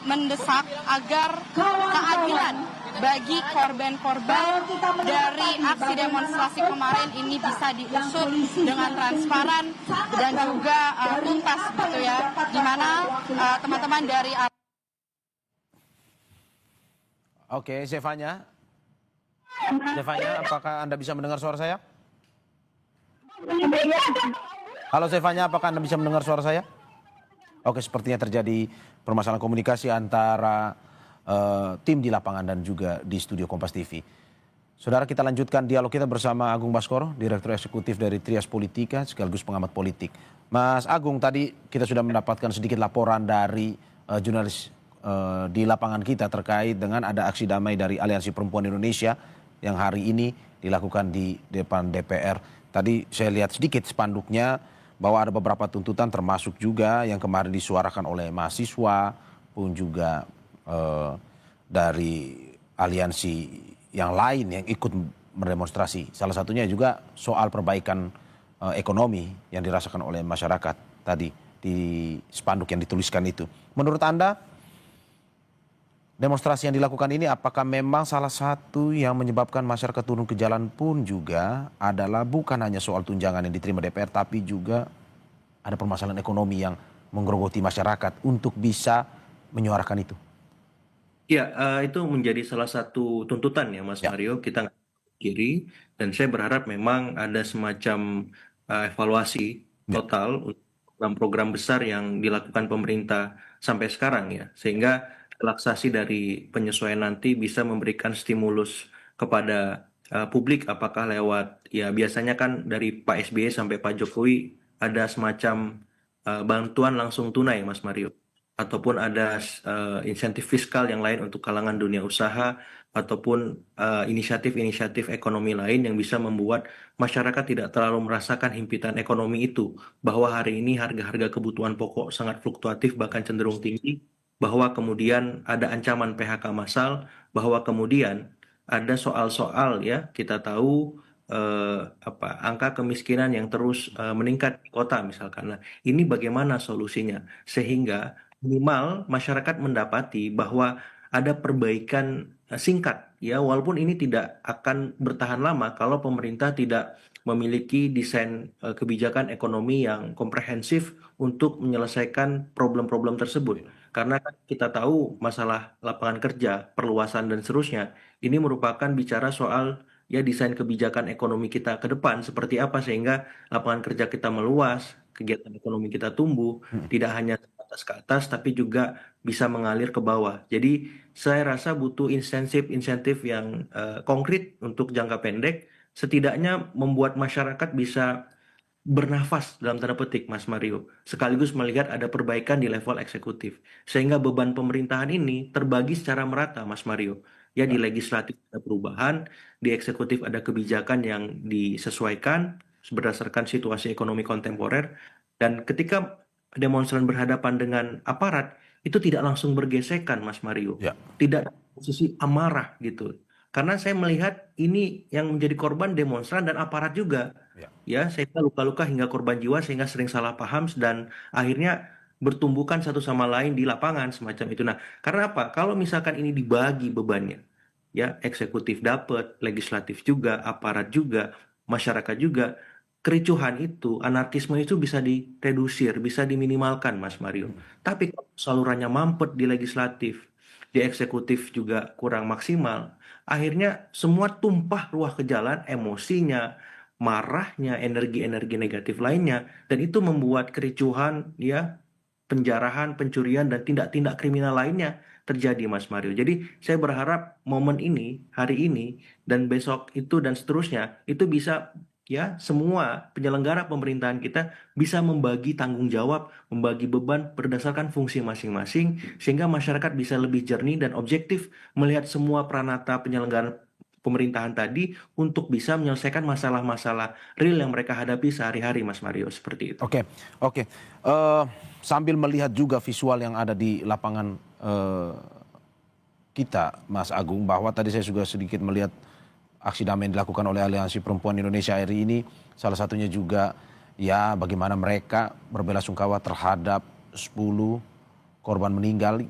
mendesak agar keadilan bagi korban-korban dari aksi demonstrasi kemarin ini bisa diusut dengan transparan dan juga tuntas gitu ya, di mana teman-teman dari Oke, Zefanya. Zefanya, apakah Anda bisa mendengar suara saya? Halo Zefanya, apakah Anda bisa mendengar suara saya? Oke, sepertinya terjadi permasalahan komunikasi antara tim di lapangan dan juga di studio Kompas TV. Saudara, kita lanjutkan dialog kita bersama Agung Baskoro, Direktur Eksekutif dari Trias Politika sekaligus pengamat politik. Mas Agung, tadi kita sudah mendapatkan sedikit laporan dari jurnalis di lapangan kita terkait dengan ada aksi damai dari Aliansi Perempuan Indonesia yang hari ini dilakukan di depan DPR. Tadi saya lihat sedikit spanduknya bahwa ada beberapa tuntutan termasuk juga yang kemarin disuarakan oleh mahasiswa pun juga dari aliansi yang lain yang ikut berdemonstrasi. Salah satunya juga soal perbaikan ekonomi yang dirasakan oleh masyarakat tadi di spanduk yang dituliskan itu. Menurut Anda, demonstrasi yang dilakukan ini apakah memang salah satu yang menyebabkan masyarakat turun ke jalan pun juga adalah bukan hanya soal tunjangan yang diterima DPR, tapi juga ada permasalahan ekonomi yang menggerogoti masyarakat untuk bisa menyuarakan itu? Ya, itu menjadi salah satu tuntutan ya Mas Mario, kita nggak kiri, dan saya berharap memang ada semacam evaluasi total untuk program-program besar yang dilakukan pemerintah sampai sekarang ya, sehingga relaksasi dari penyesuaian nanti bisa memberikan stimulus kepada publik, apakah lewat, ya biasanya kan dari Pak SBY sampai Pak Jokowi ada semacam bantuan langsung tunai Mas Mario, ataupun ada insentif fiskal yang lain untuk kalangan dunia usaha, ataupun inisiatif-inisiatif ekonomi lain yang bisa membuat masyarakat tidak terlalu merasakan himpitan ekonomi itu, bahwa hari ini harga-harga kebutuhan pokok sangat fluktuatif bahkan cenderung tinggi, bahwa kemudian ada ancaman PHK massal, bahwa kemudian ada soal-soal ya, kita tahu angka kemiskinan yang terus meningkat di kota misalkan. Nah, ini bagaimana solusinya sehingga minimal masyarakat mendapati bahwa ada perbaikan singkat ya, walaupun ini tidak akan bertahan lama kalau pemerintah tidak memiliki desain kebijakan ekonomi yang komprehensif untuk menyelesaikan problem-problem tersebut. Karena kan kita tahu masalah lapangan kerja, perluasan dan seterusnya, ini merupakan bicara soal ya desain kebijakan ekonomi kita ke depan seperti apa sehingga lapangan kerja kita meluas, kegiatan ekonomi kita tumbuh, tidak hanya atas ke atas tapi juga bisa mengalir ke bawah. Jadi saya rasa butuh insentif-insentif yang konkret untuk jangka pendek, setidaknya membuat masyarakat bisa bernafas dalam tanda petik, Mas Mario, sekaligus melihat ada perbaikan di level eksekutif, sehingga beban pemerintahan ini terbagi secara merata, Mas Mario. Ya, di Ya. legislatif ada perubahan, di eksekutif ada kebijakan yang disesuaikan berdasarkan situasi ekonomi kontemporer, dan ketika demonstran berhadapan dengan aparat, itu tidak langsung bergesekan, Mas Mario. Ya. Tidak dalam posisi amarah gitu. Karena saya melihat ini yang menjadi korban demonstran dan aparat juga, Ya. ya, sehingga luka-luka hingga korban jiwa, sehingga sering salah paham dan akhirnya bertumbukan satu sama lain di lapangan semacam itu. Nah, karena apa? Kalau misalkan ini dibagi bebannya, ya, eksekutif dapat, legislatif juga, aparat juga, masyarakat juga, kericuhan itu, anarkisme itu bisa diredusir, bisa diminimalkan, Mas Mario. Tapi kalau salurannya mampet di legislatif, di eksekutif juga kurang maksimal, akhirnya semua tumpah ruah ke jalan, emosinya, marahnya, energi-energi negatif lainnya, dan itu membuat kericuhan, ya, penjarahan, pencurian, dan tindak-tindak kriminal lainnya terjadi, Mas Mario. Jadi saya berharap momen ini, hari ini, dan besok itu dan seterusnya, itu bisa, ya, semua penyelenggara pemerintahan kita bisa membagi tanggung jawab, membagi beban berdasarkan fungsi masing-masing, sehingga masyarakat bisa lebih jernih dan objektif melihat semua peranata penyelenggaraan pemerintahan tadi untuk bisa menyelesaikan masalah-masalah real yang mereka hadapi sehari-hari, Mas Mario, seperti itu. Oke, oke. Eh, Sambil melihat juga visual yang ada di lapangan kita, Mas Agung, bahwa tadi saya juga sedikit melihat aksi damai yang dilakukan oleh Aliansi Perempuan Indonesia RI ini, salah satunya juga ya bagaimana mereka berbelasungkawa terhadap 10 korban meninggal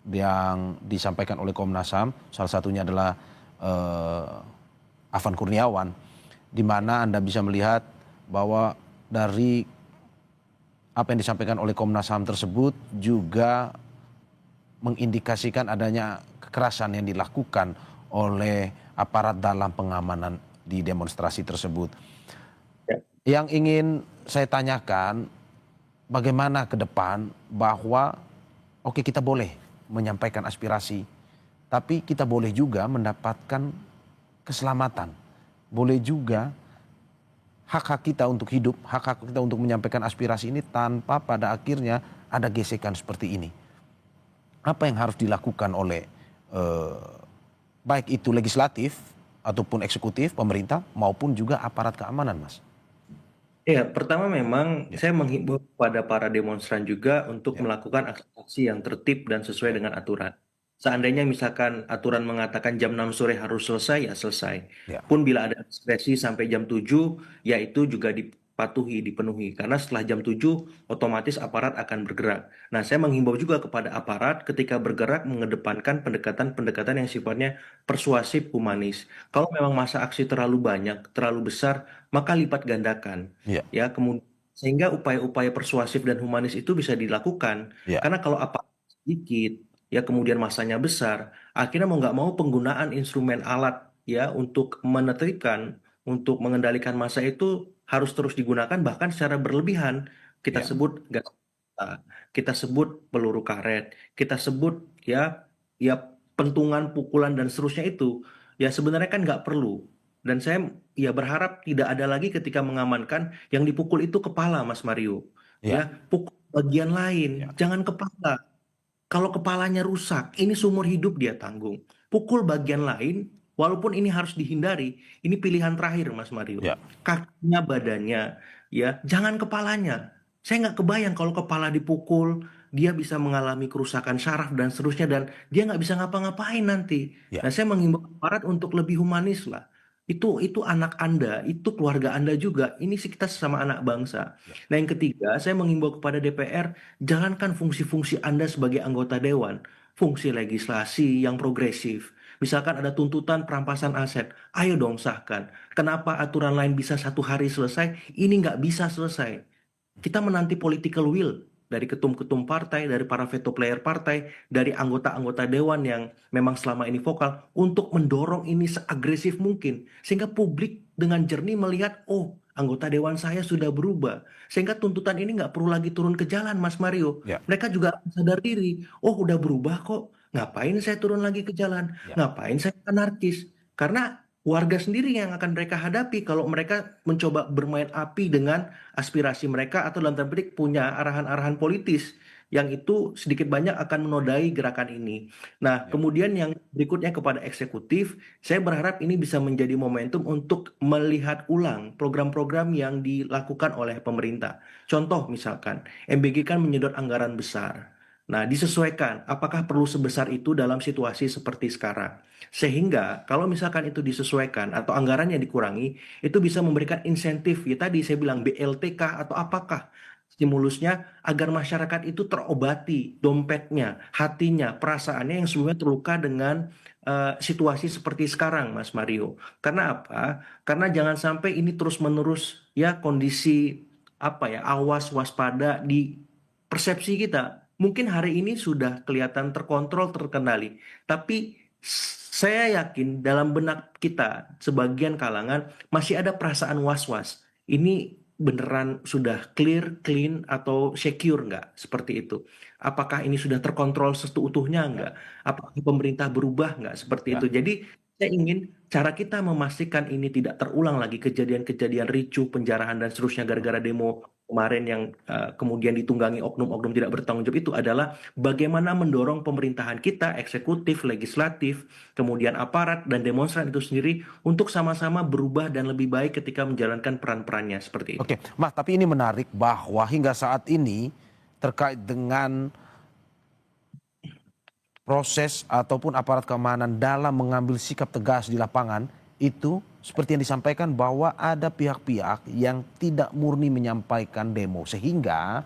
yang disampaikan oleh Komnas HAM. Salah satunya adalah Afan Kurniawan, di mana Anda bisa melihat bahwa dari apa yang disampaikan oleh Komnas HAM tersebut juga mengindikasikan adanya kekerasan yang dilakukan oleh aparat dalam pengamanan di demonstrasi tersebut. Ya. Yang ingin saya tanyakan, bagaimana ke depan bahwa oke, kita boleh menyampaikan aspirasi, tapi kita boleh juga mendapatkan keselamatan. Boleh juga hak-hak kita untuk hidup, hak-hak kita untuk menyampaikan aspirasi ini tanpa pada akhirnya ada gesekan seperti ini. Apa yang harus dilakukan oleh baik itu legislatif ataupun eksekutif, pemerintah maupun juga aparat keamanan, Mas? Ya, pertama memang saya menghimbau kepada para demonstran juga untuk Ya. melakukan aksi yang tertib dan sesuai dengan aturan. Seandainya misalkan aturan mengatakan jam 6 sore harus selesai, ya selesai. Ya. Pun bila ada diskresi sampai jam 7, ya itu juga dipatuhi, dipenuhi. Karena setelah jam 7, otomatis aparat akan bergerak. Nah, saya menghimbau juga kepada aparat ketika bergerak mengedepankan pendekatan-pendekatan yang sifatnya persuasif, humanis. Kalau memang masa aksi terlalu banyak, terlalu besar, maka lipat gandakan. Ya. Ya, kemudian sehingga upaya-upaya persuasif dan humanis itu bisa dilakukan. Ya. Karena kalau aparat sedikit, ya kemudian masanya besar, akhirnya mau nggak mau penggunaan instrumen alat, ya, untuk menertibkan, untuk mengendalikan massa itu harus terus digunakan bahkan secara berlebihan. Kita Ya. sebut gas mata, kita sebut peluru karet, kita sebut, ya pentungan, pukulan dan seterusnya itu, ya sebenarnya kan nggak perlu. Dan saya ya berharap tidak ada lagi ketika mengamankan yang dipukul itu kepala, Mas Mario. Ya. Ya, pukul bagian lain, Ya. jangan kepala. Kalau kepalanya rusak, ini seumur hidup dia tanggung. Pukul bagian lain, walaupun ini harus dihindari, ini pilihan terakhir, Mas Mario. Ya. Kakinya, badannya, ya, jangan kepalanya. Saya nggak kebayang kalau kepala dipukul, dia bisa mengalami kerusakan syaraf dan seterusnya, dan dia nggak bisa ngapa-ngapain nanti. Ya. Nah, saya menghimbau aparat untuk lebih humanis lah. Itu anak Anda, itu keluarga Anda juga. Ini sih kita sesama anak bangsa. Nah, yang ketiga, saya menghimbau kepada DPR, jalankan fungsi-fungsi Anda sebagai anggota dewan. Fungsi legislasi yang progresif. Misalkan ada tuntutan perampasan aset, ayo dong sahkan. Kenapa aturan lain bisa 1 hari selesai, ini nggak bisa selesai. Kita menanti political will dari ketum-ketum partai, dari para veto player partai, dari anggota-anggota dewan yang memang selama ini vokal untuk mendorong ini seagresif mungkin. Sehingga publik dengan jernih melihat, oh, anggota dewan saya sudah berubah. Sehingga tuntutan ini nggak perlu lagi turun ke jalan, Mas Mario. Ya. Mereka juga sadar diri, oh udah berubah kok, ngapain saya turun lagi ke jalan? Ya. Ngapain saya anarkis? Karena warga sendiri yang akan mereka hadapi kalau mereka mencoba bermain api dengan aspirasi mereka atau dalam tanda petik punya arahan-arahan politis yang itu sedikit banyak akan menodai gerakan ini. Nah, Ya. kemudian yang berikutnya kepada eksekutif, saya berharap ini bisa menjadi momentum untuk melihat ulang program-program yang dilakukan oleh pemerintah. Contoh misalkan, MBG kan menyedot anggaran besar. Nah, disesuaikan apakah perlu sebesar itu dalam situasi seperti sekarang. Sehingga kalau misalkan itu disesuaikan atau anggarannya dikurangi, itu bisa memberikan insentif, ya tadi saya bilang BLT kah atau apakah stimulusnya agar masyarakat itu terobati dompetnya, hatinya, perasaannya yang sebelumnya terluka dengan situasi seperti sekarang, Mas Mario. Karena apa? Karena jangan sampai ini terus-menerus ya kondisi apa ya, awas waspada di persepsi kita. Mungkin hari ini sudah kelihatan terkontrol, terkendali, tapi saya yakin dalam benak kita, sebagian kalangan masih ada perasaan was-was. Ini beneran sudah clear, clean, atau secure nggak? Seperti itu. Apakah ini sudah terkontrol seutuhnya nggak? Apakah pemerintah berubah nggak? Seperti Ya. itu. Jadi saya ingin cara kita memastikan ini tidak terulang lagi kejadian-kejadian ricuh, penjarahan, dan seterusnya gara-gara demo kemarin yang kemudian ditunggangi oknum-oknum tidak bertanggung jawab itu adalah bagaimana mendorong pemerintahan kita, eksekutif, legislatif, kemudian aparat dan demonstran itu sendiri untuk sama-sama berubah dan lebih baik ketika menjalankan peran-perannya seperti itu. Oke, Mas, tapi ini menarik bahwa hingga saat ini terkait dengan proses ataupun aparat keamanan dalam mengambil sikap tegas di lapangan itu seperti yang disampaikan bahwa ada pihak-pihak yang tidak murni menyampaikan demo sehingga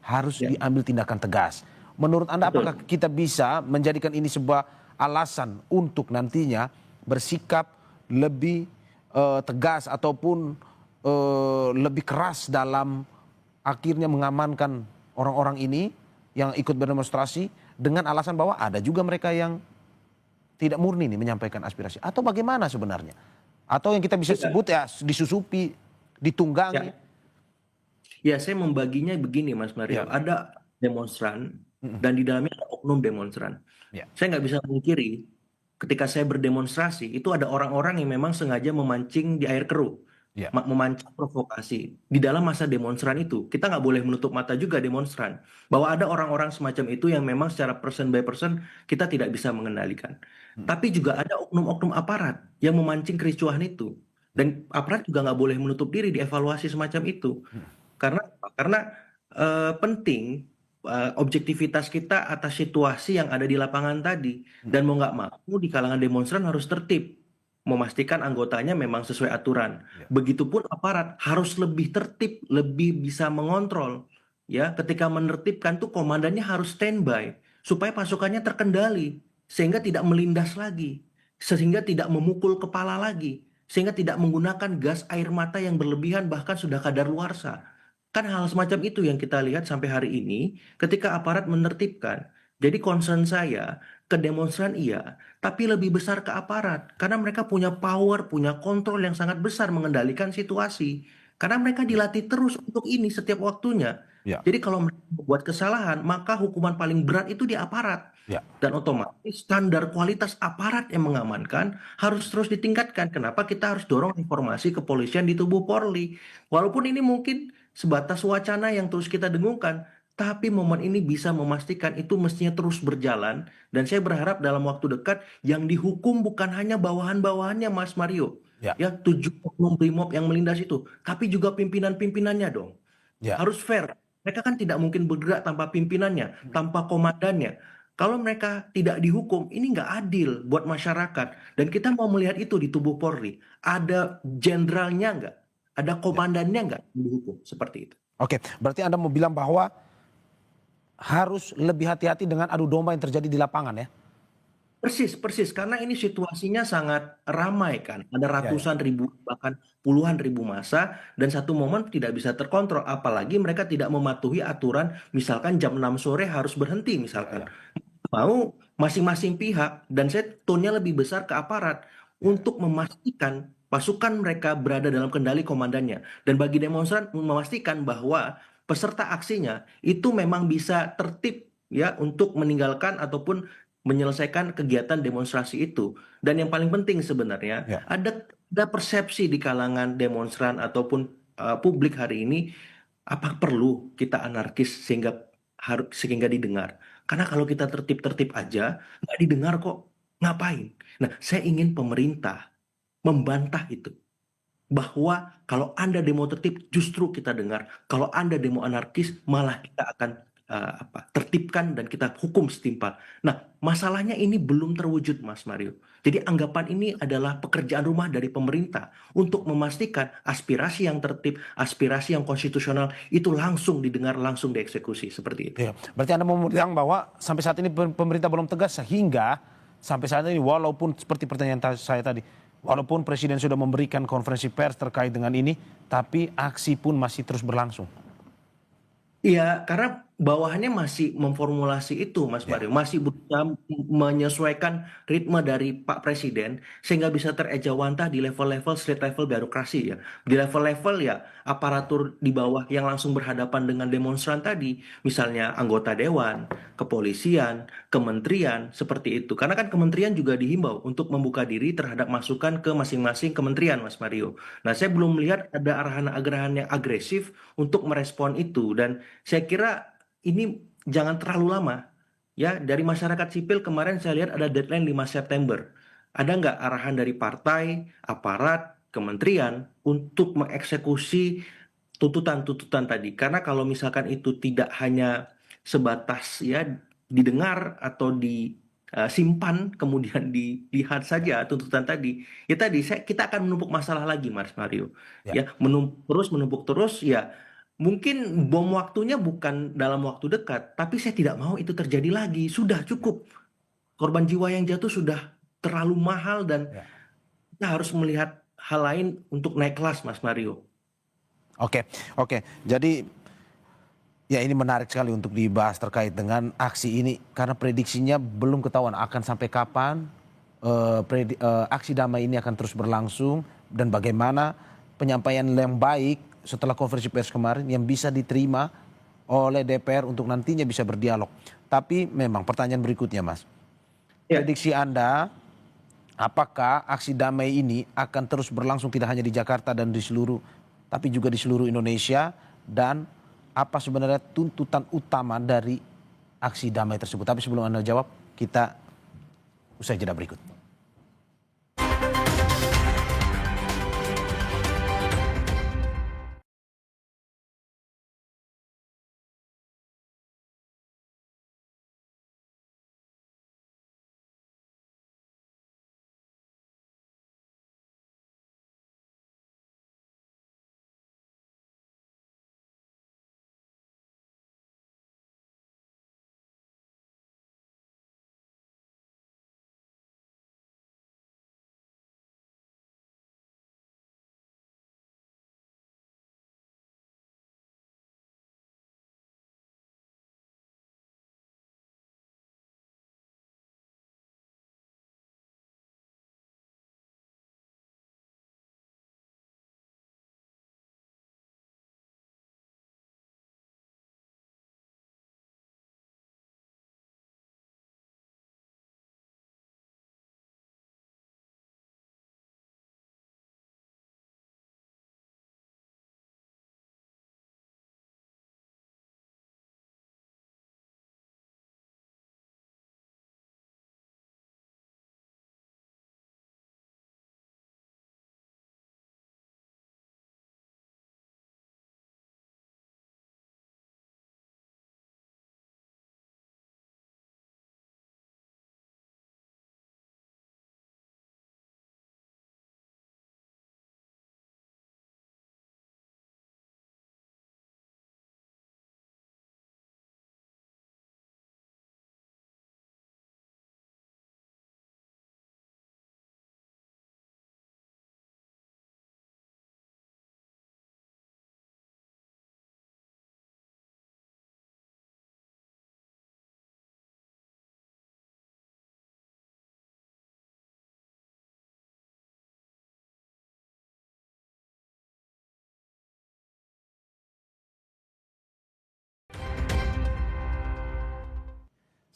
harus Ya, diambil tindakan tegas. Menurut Anda betul. apakah kita bisa menjadikan ini sebuah alasan untuk nantinya bersikap lebih tegas ataupun lebih keras dalam akhirnya mengamankan orang-orang ini yang ikut berdemonstrasi dengan alasan bahwa ada juga mereka yang tidak murni nih menyampaikan aspirasi atau bagaimana sebenarnya? Atau yang kita bisa Ya, sebut ya disusupi, ditunggangi. ya, ya, saya membaginya begini, Mas Mario. Ya. Ada demonstran Mm-mm. dan di dalamnya ada oknum demonstran. Ya. Saya nggak bisa mengkiri ketika saya berdemonstrasi itu ada orang-orang yang memang sengaja memancing di air keruh, Ya. memancing provokasi. Di dalam masa demonstran itu, kita nggak boleh menutup mata juga demonstran bahwa ada orang-orang semacam itu yang memang secara person by person kita tidak bisa mengendalikan. Tapi juga ada oknum-oknum aparat yang memancing kericuhan itu. Dan aparat juga nggak boleh menutup diri di evaluasi semacam itu. Karena apa? Karena penting objektivitas kita atas situasi yang ada di lapangan tadi. Dan mau nggak mau di kalangan demonstran harus tertib. Memastikan anggotanya memang sesuai aturan. Ya. Begitupun aparat harus lebih tertib, lebih bisa mengontrol. Ya, ketika menertibkan tuh komandannya harus standby supaya pasukannya terkendali sehingga tidak melindas lagi, sehingga tidak memukul kepala lagi, sehingga tidak menggunakan gas air mata yang berlebihan bahkan sudah kadaluarsa. Kan hal semacam itu yang kita lihat sampai hari ini ketika aparat menertibkan. Jadi concern saya ke demonstran iya, tapi lebih besar ke aparat karena mereka punya power, punya kontrol yang sangat besar mengendalikan situasi. Karena mereka dilatih terus untuk ini setiap waktunya. Ya. Jadi kalau mereka membuat kesalahan, maka hukuman paling berat itu di aparat. Ya. Dan otomatis standar kualitas aparat yang mengamankan harus terus ditingkatkan. Kenapa kita harus dorong informasi kepolisian di tubuh Polri? Walaupun ini mungkin sebatas wacana yang terus kita dengungkan, tapi momen ini bisa memastikan itu mestinya terus berjalan. Dan saya berharap dalam waktu dekat yang dihukum bukan hanya bawahan-bawahannya, Mas Mario. Ya. Ya, 7 oknum brimob yang melindas itu, tapi juga pimpinan-pimpinannya dong. Ya. Harus fair. Mereka kan tidak mungkin bergerak tanpa pimpinannya, tanpa komandannya. Kalau mereka tidak dihukum, ini nggak adil buat masyarakat. Dan kita mau melihat itu di tubuh Polri. Ada jenderalnya nggak? Ada komandannya nggak yang dihukum? Seperti itu. Oke, berarti Anda mau bilang bahwa harus lebih hati-hati dengan adu domba yang terjadi di lapangan ya? Persis, persis. Karena ini situasinya sangat ramai kan. Ada Ya, ya. ratusan ribu, bahkan puluhan ribu massa. Dan satu momen tidak bisa terkontrol. Apalagi mereka tidak mematuhi aturan. Misalkan jam 6 sore harus berhenti misalkan. Ya. Mau masing-masing pihak. Dan saya tone-nya lebih besar ke aparat. Untuk memastikan pasukan mereka berada dalam kendali komandannya. Dan bagi demonstran memastikan bahwa peserta aksinya itu memang bisa tertib ya untuk meninggalkan ataupun menyelesaikan kegiatan demonstrasi itu. Dan yang paling penting sebenarnya Ya. ada persepsi di kalangan demonstran ataupun publik hari ini, apa perlu kita anarkis sehingga didengar? Karena kalau kita tertib-tertib aja nggak didengar kok. Ngapain? Nah, saya ingin pemerintah membantah itu, bahwa kalau Anda demo tertib justru kita dengar, kalau Anda demo anarkis malah kita akan tertibkan dan kita hukum setimpal. Nah, masalahnya ini belum terwujud, Mas Mario. Jadi anggapan ini adalah pekerjaan rumah dari pemerintah untuk memastikan aspirasi yang tertib, aspirasi yang konstitusional itu langsung didengar, langsung dieksekusi seperti itu. Ya, berarti Anda mau bilang bahwa sampai saat ini pemerintah belum tegas, sehingga sampai saat ini walaupun seperti pertanyaan saya tadi, walaupun Presiden sudah memberikan konferensi pers terkait dengan ini, tapi aksi pun masih terus berlangsung. Iya, karena bawahannya masih memformulasi itu, Mas Ya. Mario. Masih berusaha menyesuaikan ritme dari Pak Presiden sehingga bisa terejawantah di level-level street level birokrasi ya. Di level-level ya aparatur di bawah yang langsung berhadapan dengan demonstran tadi, misalnya anggota dewan, kepolisian, kementerian, seperti itu. Karena kan kementerian juga dihimbau untuk membuka diri terhadap masukan ke masing-masing kementerian, Mas Mario. Nah, saya belum melihat ada arahan-arahan yang agresif untuk merespon itu, dan saya kira ini jangan terlalu lama. Ya, dari masyarakat sipil kemarin saya lihat ada deadline 5 September. Ada nggak arahan dari partai, aparat, kementerian untuk mengeksekusi tuntutan-tuntutan tadi? Karena kalau misalkan itu tidak hanya sebatas ya didengar atau disimpan kemudian dilihat saja tuntutan tadi, ya tadi kita akan menumpuk masalah lagi, Mas Mario. Ya. Ya, menumpuk terus ya. Mungkin bom waktunya bukan dalam waktu dekat, tapi saya tidak mau itu terjadi lagi. Sudah cukup. Korban jiwa yang jatuh sudah terlalu mahal dan Ya. kita harus melihat hal lain untuk naik kelas, Mas Mario. Oke, oke. Jadi ya ini menarik sekali untuk dibahas terkait dengan aksi ini karena prediksinya belum ketahuan akan sampai kapan aksi damai ini akan terus berlangsung dan bagaimana penyampaian yang baik setelah konferensi pers kemarin yang bisa diterima oleh DPR untuk nantinya bisa berdialog. Tapi memang pertanyaan berikutnya, Mas. Ya, Prediksi Anda, apakah aksi damai ini akan terus berlangsung tidak hanya di Jakarta dan di seluruh, tapi juga di seluruh Indonesia, dan apa sebenarnya tuntutan utama dari aksi damai tersebut? Tapi sebelum Anda jawab, kita usai jeda berikut.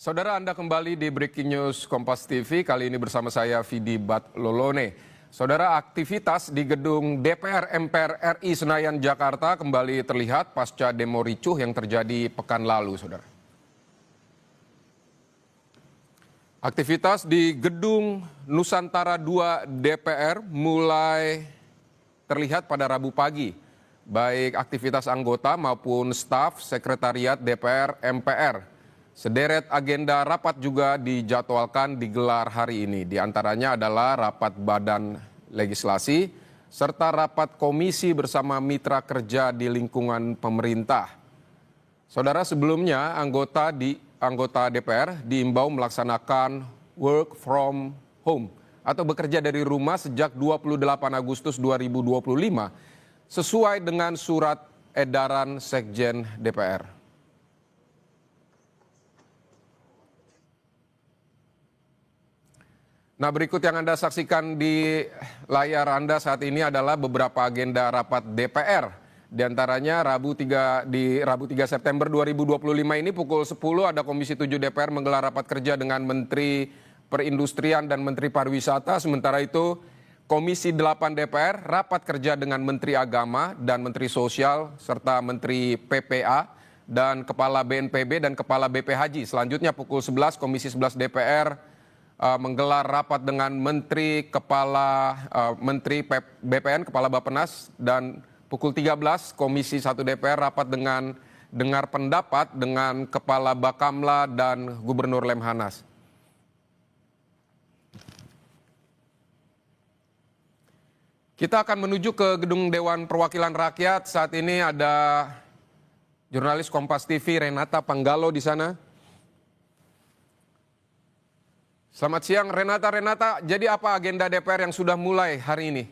Saudara, Anda kembali di Breaking News Kompas TV, kali ini bersama saya Vidi Batlolone. Saudara, aktivitas di gedung DPR MPR RI Senayan Jakarta kembali terlihat pasca demo ricuh yang terjadi pekan lalu, saudara. Aktivitas di gedung Nusantara 2 DPR mulai terlihat pada Rabu pagi, baik aktivitas anggota maupun staf sekretariat DPR MPR. Sederet agenda rapat juga dijadwalkan digelar hari ini. Di antaranya adalah rapat badan legislasi serta rapat komisi bersama mitra kerja di lingkungan pemerintah. Saudara, sebelumnya anggota DPR diimbau melaksanakan work from home atau bekerja dari rumah sejak 28 Agustus 2025 sesuai dengan surat edaran Sekjen DPR. Nah, berikut yang Anda saksikan di layar Anda saat ini adalah beberapa agenda rapat DPR. Di antaranya Rabu 3 September 2025 ini pukul 10 ada Komisi 7 DPR menggelar rapat kerja dengan Menteri Perindustrian dan Menteri Pariwisata. Sementara itu Komisi 8 DPR rapat kerja dengan Menteri Agama dan Menteri Sosial serta Menteri PPA dan Kepala BNPB dan Kepala BP Haji. Selanjutnya pukul 11 Komisi 11 DPR menggelar rapat dengan Menteri BPN, Kepala Bappenas, dan pukul 13 Komisi 1 DPR rapat dengan dengar pendapat dengan Kepala Bakamla dan Gubernur Lemhanas. Kita akan menuju ke Gedung Dewan Perwakilan Rakyat. Saat ini ada jurnalis Kompas TV Renata Panggalo di sana. Selamat siang Renata. Renata, jadi apa agenda DPR yang sudah mulai hari ini?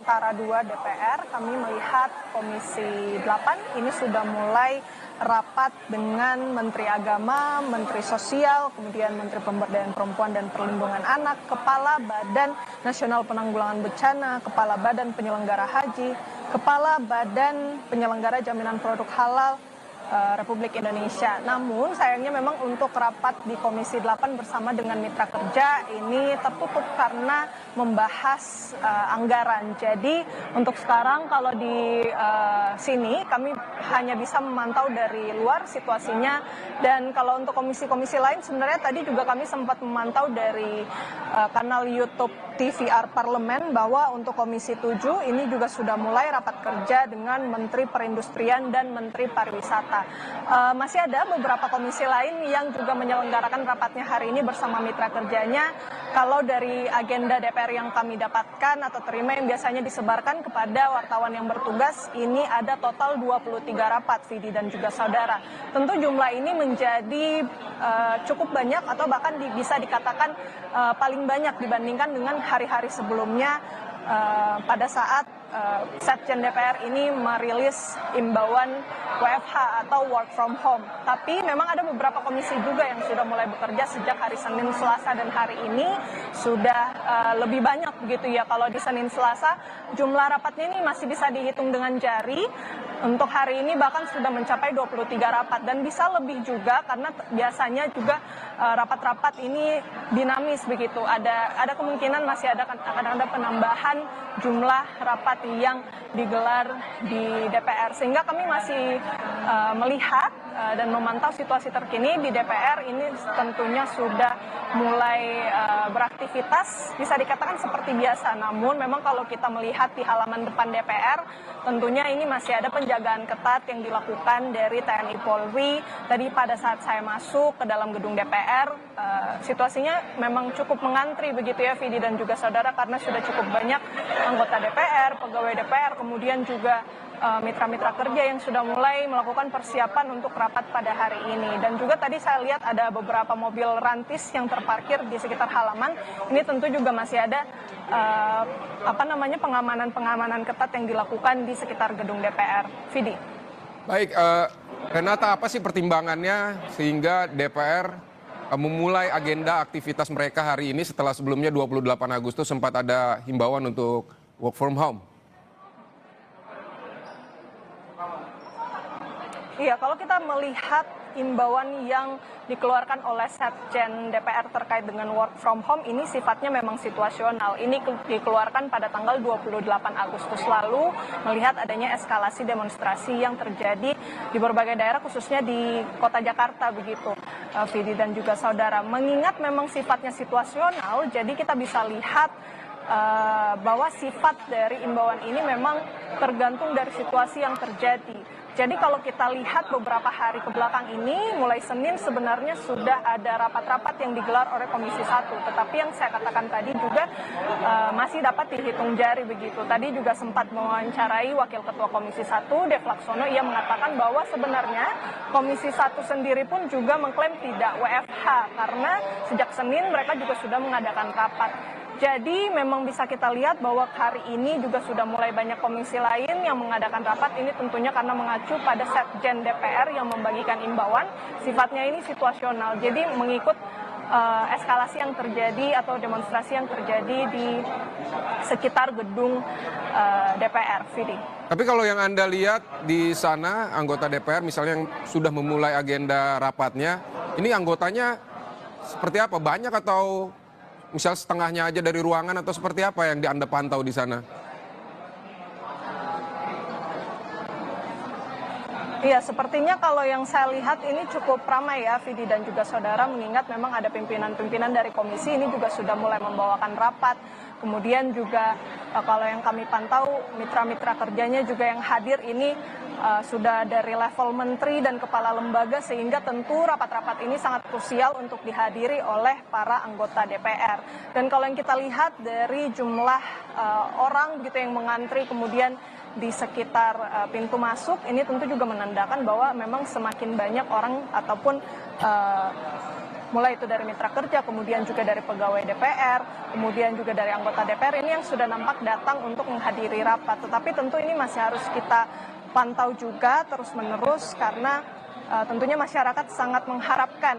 Antara 2 DPR, kami melihat Komisi 8 ini sudah mulai rapat dengan Menteri Agama, Menteri Sosial, kemudian Menteri Pemberdayaan Perempuan dan Perlindungan Anak, Kepala Badan Nasional Penanggulangan Bencana, Kepala Badan Penyelenggara Haji, Kepala Badan Penyelenggara Jaminan Produk Halal Republik Indonesia. Namun sayangnya memang untuk rapat di Komisi 8 bersama dengan mitra kerja ini tertutup karena membahas anggaran. Jadi untuk sekarang kalau di sini kami hanya bisa memantau dari luar situasinya, dan kalau untuk komisi-komisi lain sebenarnya tadi juga kami sempat memantau dari kanal YouTube TVR Parlemen bahwa untuk Komisi 7 ini juga sudah mulai rapat kerja dengan Menteri Perindustrian dan Menteri Pariwisata. Masih ada beberapa komisi lain yang juga menyelenggarakan rapatnya hari ini bersama mitra kerjanya. Kalau dari agenda DPR yang kami dapatkan atau terima yang biasanya disebarkan kepada wartawan yang bertugas, ini ada total 23 rapat, Vidi dan juga saudara. Tentu jumlah ini menjadi cukup banyak atau bahkan bisa dikatakan paling banyak dibandingkan dengan hari-hari sebelumnya pada saat Sekjen DPR ini merilis imbauan WFH atau work from home. Tapi memang ada beberapa komisi juga yang sudah mulai bekerja sejak hari Senin, Selasa, dan hari ini sudah lebih banyak begitu ya. Kalau di Senin, Selasa jumlah rapatnya ini masih bisa dihitung dengan jari. Untuk hari ini bahkan sudah mencapai 23 rapat dan bisa lebih juga karena biasanya juga rapat-rapat ini dinamis begitu. Ada kemungkinan masih ada penambahan jumlah rapat yang digelar di DPR, sehingga kami masih melihat dan memantau situasi terkini di DPR ini tentunya sudah mulai beraktivitas bisa dikatakan seperti biasa. Namun memang kalau kita melihat di halaman depan DPR tentunya ini masih ada penjagaan ketat yang dilakukan dari TNI Polri. Tadi pada saat saya masuk ke dalam gedung DPR situasinya memang cukup mengantri begitu ya Vidi dan juga saudara, karena sudah cukup banyak anggota DPR, pegawai DPR, kemudian juga mitra-mitra kerja yang sudah mulai melakukan persiapan untuk rapat pada hari ini. Dan juga tadi saya lihat ada beberapa mobil rantis yang terparkir di sekitar halaman. Ini tentu juga masih ada pengamanan ketat yang dilakukan di sekitar gedung DPR. Vidi. Baik, Renata, apa sih pertimbangannya sehingga DPR memulai agenda aktivitas mereka hari ini setelah sebelumnya 28 Agustus sempat ada himbauan untuk work from home? Iya, kalau kita melihat imbauan yang dikeluarkan oleh Sekjen DPR terkait dengan work from home ini sifatnya memang situasional. Ini dikeluarkan pada tanggal 28 Agustus lalu melihat adanya eskalasi demonstrasi yang terjadi di berbagai daerah khususnya di Kota Jakarta begitu, Vidi dan juga saudara. Mengingat memang sifatnya situasional, jadi kita bisa lihat bahwa sifat dari imbauan ini memang tergantung dari situasi yang terjadi. Jadi kalau kita lihat beberapa hari ke belakang ini, mulai Senin sebenarnya sudah ada rapat-rapat yang digelar oleh Komisi 1. Tetapi yang saya katakan tadi juga masih dapat dihitung jari begitu. Tadi juga sempat mewawancarai Wakil Ketua Komisi 1, Dev Laksono, ia mengatakan bahwa sebenarnya Komisi 1 sendiri pun juga mengklaim tidak WFH karena sejak Senin mereka juga sudah mengadakan rapat. Jadi memang bisa kita lihat bahwa hari ini juga sudah mulai banyak komisi lain yang mengadakan rapat. Ini tentunya karena mengacu pada Sekjen DPR yang membagikan imbauan. Sifatnya ini situasional, jadi mengikut eskalasi yang terjadi atau demonstrasi yang terjadi di sekitar gedung DPR, Vidi. Tapi kalau yang Anda lihat di sana, anggota DPR misalnya yang sudah memulai agenda rapatnya, ini anggotanya seperti apa? Banyak atau misal setengahnya aja dari ruangan atau seperti apa yang Anda pantau di sana? Iya, sepertinya kalau yang saya lihat ini cukup ramai ya, Vidi dan juga saudara, mengingat memang ada pimpinan-pimpinan dari komisi ini juga sudah mulai membawakan rapat. Kemudian juga kalau yang kami pantau, mitra-mitra kerjanya juga yang hadir ini sudah dari level menteri dan kepala lembaga, sehingga tentu rapat-rapat ini sangat krusial untuk dihadiri oleh para anggota DPR. Dan kalau yang kita lihat dari jumlah orang begitu yang mengantri kemudian di sekitar pintu masuk, ini tentu juga menandakan bahwa memang semakin banyak orang ataupun mulai itu dari mitra kerja, kemudian juga dari pegawai DPR, kemudian juga dari anggota DPR ini yang sudah nampak datang untuk menghadiri rapat. Tetapi tentu ini masih harus kita pantau juga terus-menerus karena tentunya masyarakat sangat mengharapkan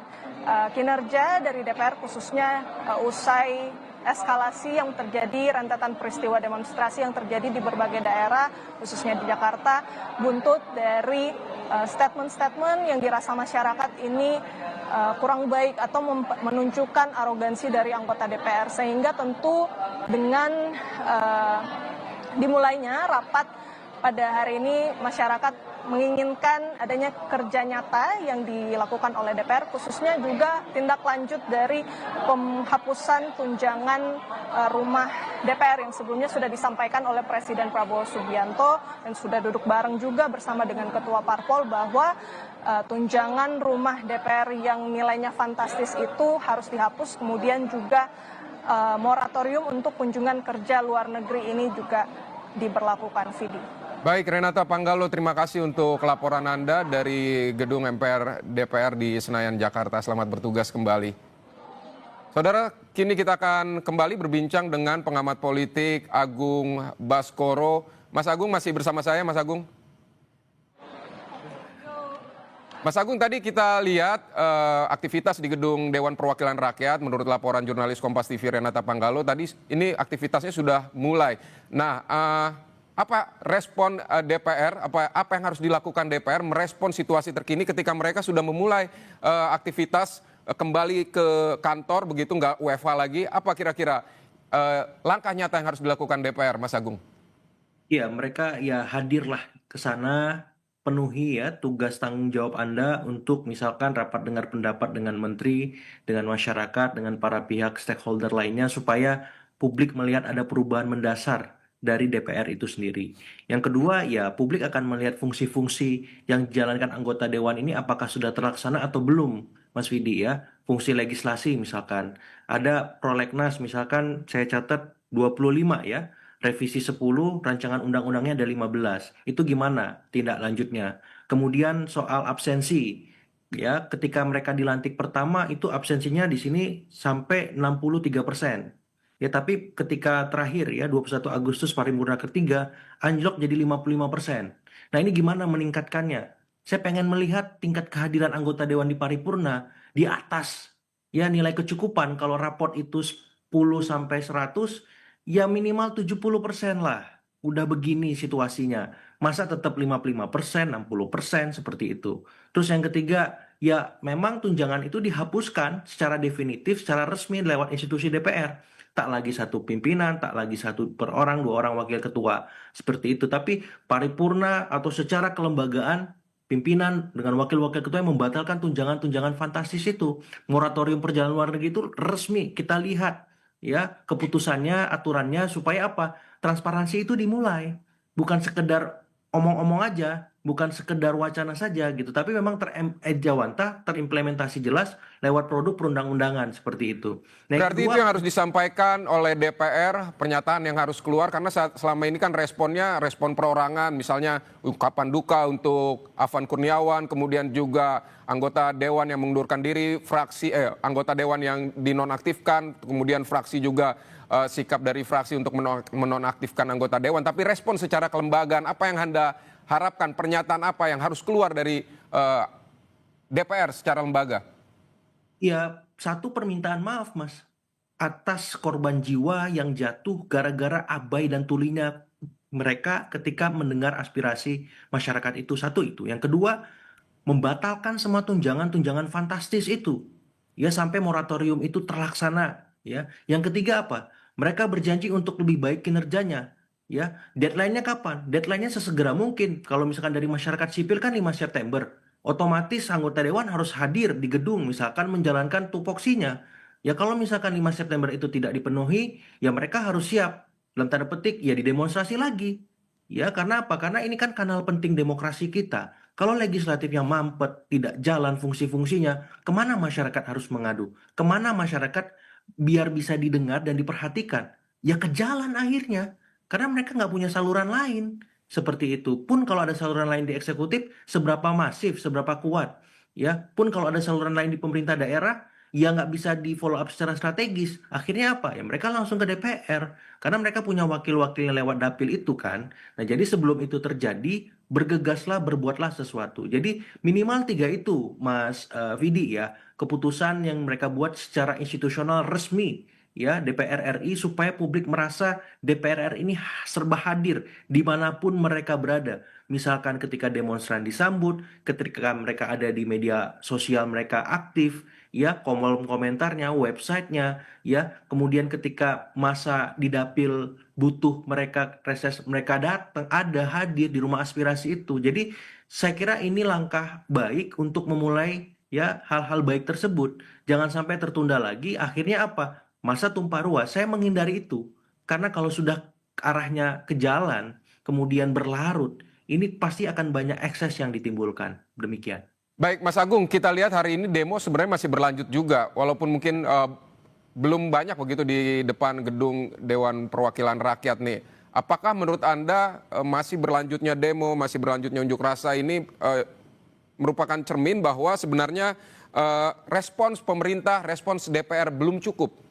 kinerja dari DPR khususnya usai eskalasi yang terjadi, rentetan peristiwa demonstrasi yang terjadi di berbagai daerah, khususnya di Jakarta, buntut dari statement-statement yang dirasa masyarakat ini kurang baik atau menunjukkan arogansi dari anggota DPR. Sehingga tentu dengan dimulainya rapat pada hari ini, masyarakat menginginkan adanya kerja nyata yang dilakukan oleh DPR, khususnya juga tindak lanjut dari penghapusan tunjangan rumah DPR yang sebelumnya sudah disampaikan oleh Presiden Prabowo Subianto dan sudah duduk bareng juga bersama dengan Ketua Parpol bahwa tunjangan rumah DPR yang nilainya fantastis itu harus dihapus, kemudian juga moratorium untuk kunjungan kerja luar negeri ini juga diberlakukan, Vidi. Baik, Renata Panggalo, terima kasih untuk laporan Anda dari gedung MPR DPR di Senayan, Jakarta. Selamat bertugas kembali. Saudara, kini kita akan kembali berbincang dengan pengamat politik Agung Baskoro. Mas Agung masih bersama saya, Mas Agung? Mas Agung, tadi kita lihat aktivitas di gedung Dewan Perwakilan Rakyat. Menurut laporan jurnalis Kompas TV Renata Panggalo, tadi ini aktivitasnya sudah mulai. Nah, apa respon DPR, apa yang harus dilakukan DPR merespon situasi terkini ketika mereka sudah memulai aktivitas kembali ke kantor, begitu nggak WFH lagi? Apa kira-kira langkah nyata yang harus dilakukan DPR, Mas Agung? Ya, mereka ya hadirlah ke sana, penuhi ya tugas tanggung jawab Anda untuk misalkan rapat dengar pendapat dengan menteri, dengan masyarakat, dengan para pihak stakeholder lainnya supaya publik melihat ada perubahan mendasar dari DPR itu sendiri. Yang kedua, ya publik akan melihat fungsi-fungsi yang dijalankan anggota dewan ini apakah sudah terlaksana atau belum, Mas Widi ya. Fungsi legislasi misalkan, ada prolegnas misalkan saya catat 25 ya, revisi 10, rancangan undang-undangnya ada 15. Itu gimana tindak lanjutnya? Kemudian soal absensi, ya ketika mereka dilantik pertama itu absensinya di sini sampai 63%. Ya, tapi ketika terakhir ya 21 Agustus paripurna ketiga anjlok jadi 55%. Nah, ini gimana meningkatkannya? Saya pengen melihat tingkat kehadiran anggota dewan di paripurna di atas ya nilai kecukupan. Kalau raport itu 10 sampai 100 ya minimal 70% lah. Udah begini situasinya. Masa tetap 55%, 60% seperti itu. Terus yang ketiga, ya memang tunjangan itu dihapuskan secara definitif, secara resmi lewat institusi DPR. Tak lagi satu pimpinan, tak lagi satu per orang, dua orang wakil ketua. Seperti itu. Tapi paripurna atau secara kelembagaan, pimpinan dengan wakil-wakil ketua yang membatalkan tunjangan-tunjangan fantastis itu. Moratorium perjalanan luar negeri itu resmi. Kita lihat ya keputusannya, aturannya supaya apa? Transparansi itu dimulai. Bukan sekedar omong-omong aja, bukan sekedar wacana saja gitu, tapi memang terejawantah, terimplementasi jelas lewat produk perundang-undangan seperti itu. Nah, yang Berarti itu kedua, yang harus disampaikan oleh DPR, pernyataan yang harus keluar, karena selama ini kan responnya respon perorangan, misalnya ungkapan duka untuk Afan Kurniawan, kemudian juga anggota dewan yang mengundurkan diri, anggota dewan yang dinonaktifkan, kemudian fraksi juga sikap dari fraksi untuk menonaktifkan anggota dewan. Tapi respon secara kelembagaan, apa yang Anda harapkan, pernyataan apa yang harus keluar dari DPR secara lembaga? ya satu permintaan maaf Mas atas korban jiwa yang jatuh gara-gara abai dan tulinya mereka ketika mendengar aspirasi masyarakat itu. Satu itu. Yang kedua, membatalkan semua tunjangan-tunjangan fantastis itu. Ya sampai moratorium itu terlaksana, ya. Yang ketiga apa? Mereka berjanji untuk lebih baik kinerjanya, ya. Deadline-nya kapan? Deadline-nya sesegera mungkin. Kalau misalkan dari masyarakat sipil kan 5 September. Otomatis anggota dewan harus hadir di gedung misalkan menjalankan tupoksinya. Ya kalau misalkan 5 September itu tidak dipenuhi, ya mereka harus siap. Dalam tanda petik ya didemonstrasi lagi. Ya, karena apa? Karena ini kan kanal penting demokrasi kita. Kalau legislatif yang mampet, tidak jalan fungsi-fungsinya, kemana masyarakat harus mengadu? Kemana masyarakat biar bisa didengar dan diperhatikan? Ya ke jalan akhirnya. Karena mereka nggak punya saluran lain. Seperti itu. Pun kalau ada saluran lain di eksekutif, seberapa masif, seberapa kuat. Ya, pun kalau ada saluran lain di pemerintah daerah, ya nggak bisa di follow up secara strategis. Akhirnya apa? Ya mereka langsung ke DPR. Karena mereka punya wakil-wakilnya lewat dapil itu kan. Nah, jadi sebelum itu terjadi, bergegaslah, berbuatlah sesuatu. Jadi minimal tiga itu, Mas Vidi ya, keputusan yang mereka buat secara institusional resmi ya DPR RI supaya publik merasa DPR RI ini serba hadir dimanapun mereka berada. Misalkan ketika demonstran disambut, ketika mereka ada di media sosial mereka aktif, ya kolom komentarnya, websitenya, ya kemudian ketika masa di dapil butuh mereka reses mereka datang ada hadir di rumah aspirasi itu. Jadi saya kira ini langkah baik untuk memulai ya hal-hal baik tersebut. Jangan sampai tertunda lagi. Akhirnya apa? Masa tumpah ruah. Saya menghindari itu karena kalau sudah arahnya ke jalan kemudian berlarut, ini pasti akan banyak ekses yang ditimbulkan. Demikian. Baik, Mas Agung, kita lihat hari ini demo sebenarnya masih berlanjut juga, walaupun mungkin belum banyak begitu di depan gedung Dewan Perwakilan Rakyat nih. Apakah menurut Anda masih berlanjutnya demo, masih berlanjutnya unjuk rasa ini merupakan cermin bahwa sebenarnya respons pemerintah, respons DPR belum cukup?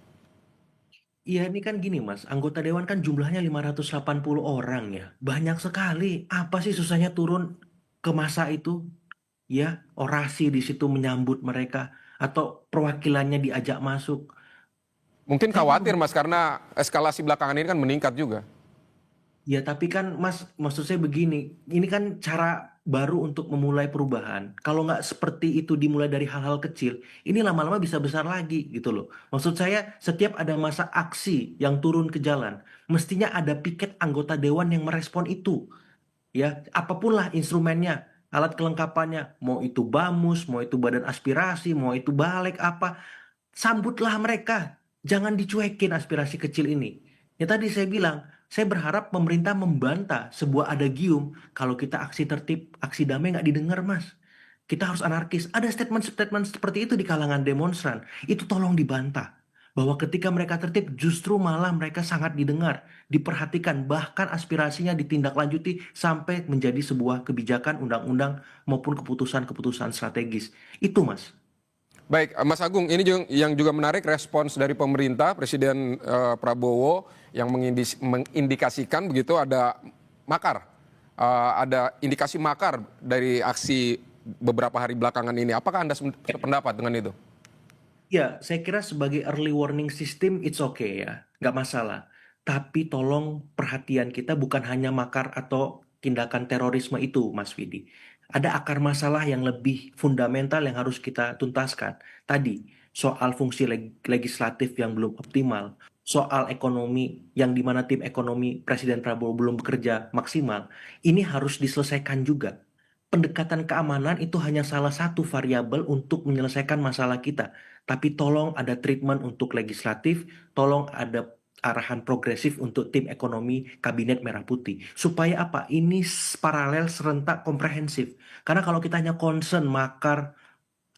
Iya ini kan gini Mas, anggota dewan kan jumlahnya 580 orang ya. Banyak sekali. Apa sih susahnya turun ke masa itu? Ya, orasi di situ menyambut mereka atau perwakilannya diajak masuk. Mungkin Saya khawatir Mas karena eskalasi belakangan ini kan meningkat juga. Ya, tapi kan Mas, maksud saya begini, ini kan cara baru untuk memulai perubahan. Kalau nggak seperti itu dimulai dari hal-hal kecil, ini lama-lama bisa besar lagi gitu loh. Maksud saya, setiap ada masa aksi yang turun ke jalan, mestinya ada piket anggota dewan yang merespon itu. Ya, apapun lah instrumennya, alat kelengkapannya, mau itu bamus, mau itu badan aspirasi, mau itu balik apa, sambutlah mereka. Jangan dicuekin aspirasi kecil ini. Ya tadi saya bilang, saya berharap pemerintah membantah sebuah adagium kalau kita aksi tertib, aksi damai nggak didengar, Mas. Kita harus anarkis. Ada statement-statement seperti itu di kalangan demonstran. Itu tolong dibantah. Bahwa ketika mereka tertib justru malah mereka sangat didengar, diperhatikan, bahkan aspirasinya ditindaklanjuti sampai menjadi sebuah kebijakan undang-undang maupun keputusan-keputusan strategis. Itu, Mas. Baik, Mas Agung, ini yang juga menarik respons dari pemerintah, Presiden Prabowo yang mengindikasikan begitu ada makar, ada indikasi makar dari aksi beberapa hari belakangan ini. Apakah Anda sependapat dengan itu? Ya, saya kira sebagai early warning system it's okay ya, nggak masalah. Tapi tolong perhatian kita bukan hanya makar atau tindakan terorisme itu, Mas Vidi. Ada akar masalah yang lebih fundamental yang harus kita tuntaskan. Tadi, soal fungsi legislatif yang belum optimal, soal ekonomi yang dimana tim ekonomi Presiden Prabowo belum bekerja maksimal, ini harus diselesaikan juga. Pendekatan keamanan itu hanya salah satu variabel untuk menyelesaikan masalah kita. Tapi tolong ada treatment untuk legislatif, tolong ada arahan progresif untuk tim ekonomi Kabinet Merah Putih. Supaya apa? Ini paralel, serentak, komprehensif. Karena kalau kita hanya concern makar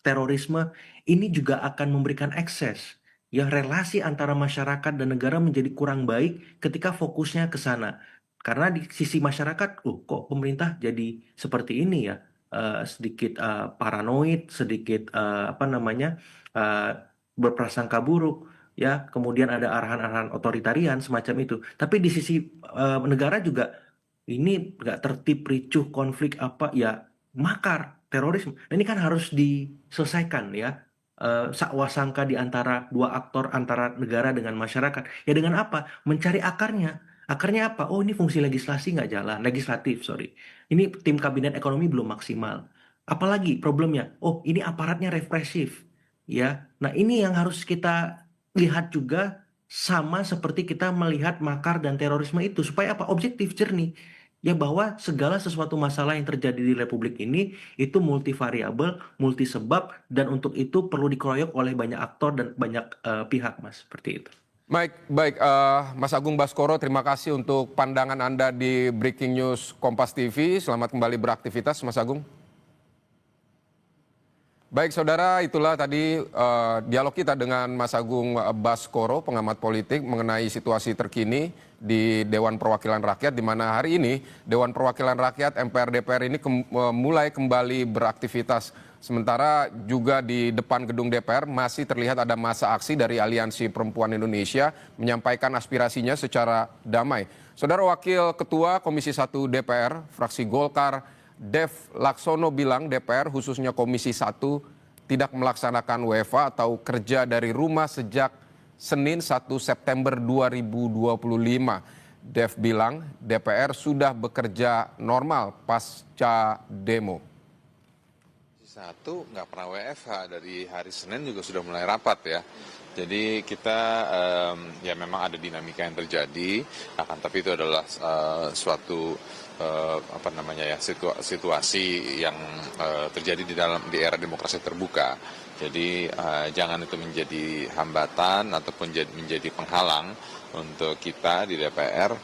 terorisme, ini juga akan memberikan akses. Ya, relasi antara masyarakat dan negara menjadi kurang baik ketika fokusnya ke sana. Karena di sisi masyarakat, kok pemerintah jadi seperti ini ya, sedikit paranoid, sedikit uh, berprasangka buruk, ya. Kemudian ada arahan-arahan otoritarian semacam itu. Tapi di sisi negara juga ini nggak tertib, ricuh, konflik apa ya, makar, terorisme. Nah, ini kan harus diselesaikan ya. Sakwasangka di antara dua aktor, antara negara dengan masyarakat. Ya dengan apa? Mencari akarnya. Akarnya apa? Oh, ini fungsi legislasi nggak jalan, legislatif, sorry. Ini tim kabinet ekonomi belum maksimal. Apalagi problemnya? Oh, ini aparatnya represif, ya. Nah, ini yang harus kita lihat juga sama seperti kita melihat makar dan terorisme itu supaya apa? Objektif, jernih. Ya bahwa segala sesuatu masalah yang terjadi di Republik ini itu multivariabel, multi sebab, dan untuk itu perlu dikeroyok oleh banyak aktor dan banyak pihak, Mas. Seperti itu. Baik, Mas Agung Baskoro, terima kasih untuk pandangan Anda di Breaking News Kompas TV. Selamat kembali beraktivitas, Mas Agung. Baik, saudara, itulah tadi dialog kita dengan Mas Agung Baskoro, pengamat politik, mengenai situasi terkini di Dewan Perwakilan Rakyat, di mana hari ini Dewan Perwakilan Rakyat MPR DPR ini mulai kembali beraktivitas. Sementara juga di depan gedung DPR masih terlihat ada massa aksi dari Aliansi Perempuan Indonesia menyampaikan aspirasinya secara damai. Saudara Wakil Ketua Komisi 1 DPR, fraksi Golkar, Dev Laksono bilang DPR khususnya Komisi 1 tidak melaksanakan WFH atau kerja dari rumah sejak Senin 1 September 2025. Dev bilang DPR sudah bekerja normal pasca demo. Satu nggak pernah WFH, dari hari Senin juga sudah mulai rapat ya. Jadi kita ya memang ada dinamika yang terjadi, akan tapi itu adalah suatu situasi yang terjadi di era demokrasi terbuka. Jadi jangan itu menjadi hambatan ataupun menjadi penghalang untuk kita di DPR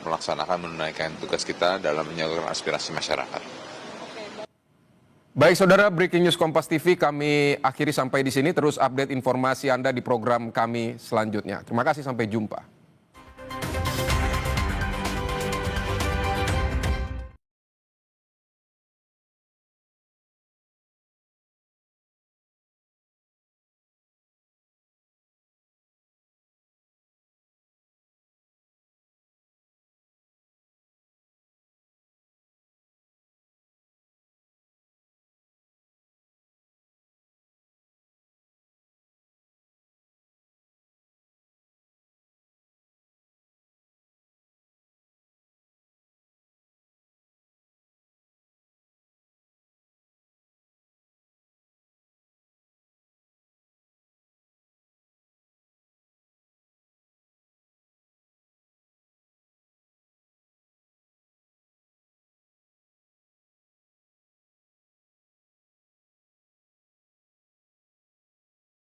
menunaikan tugas kita dalam menyalurkan aspirasi masyarakat. Baik saudara, Breaking News Kompas TV kami akhiri sampai di sini. Terus update informasi Anda di program kami selanjutnya. Terima kasih, sampai jumpa.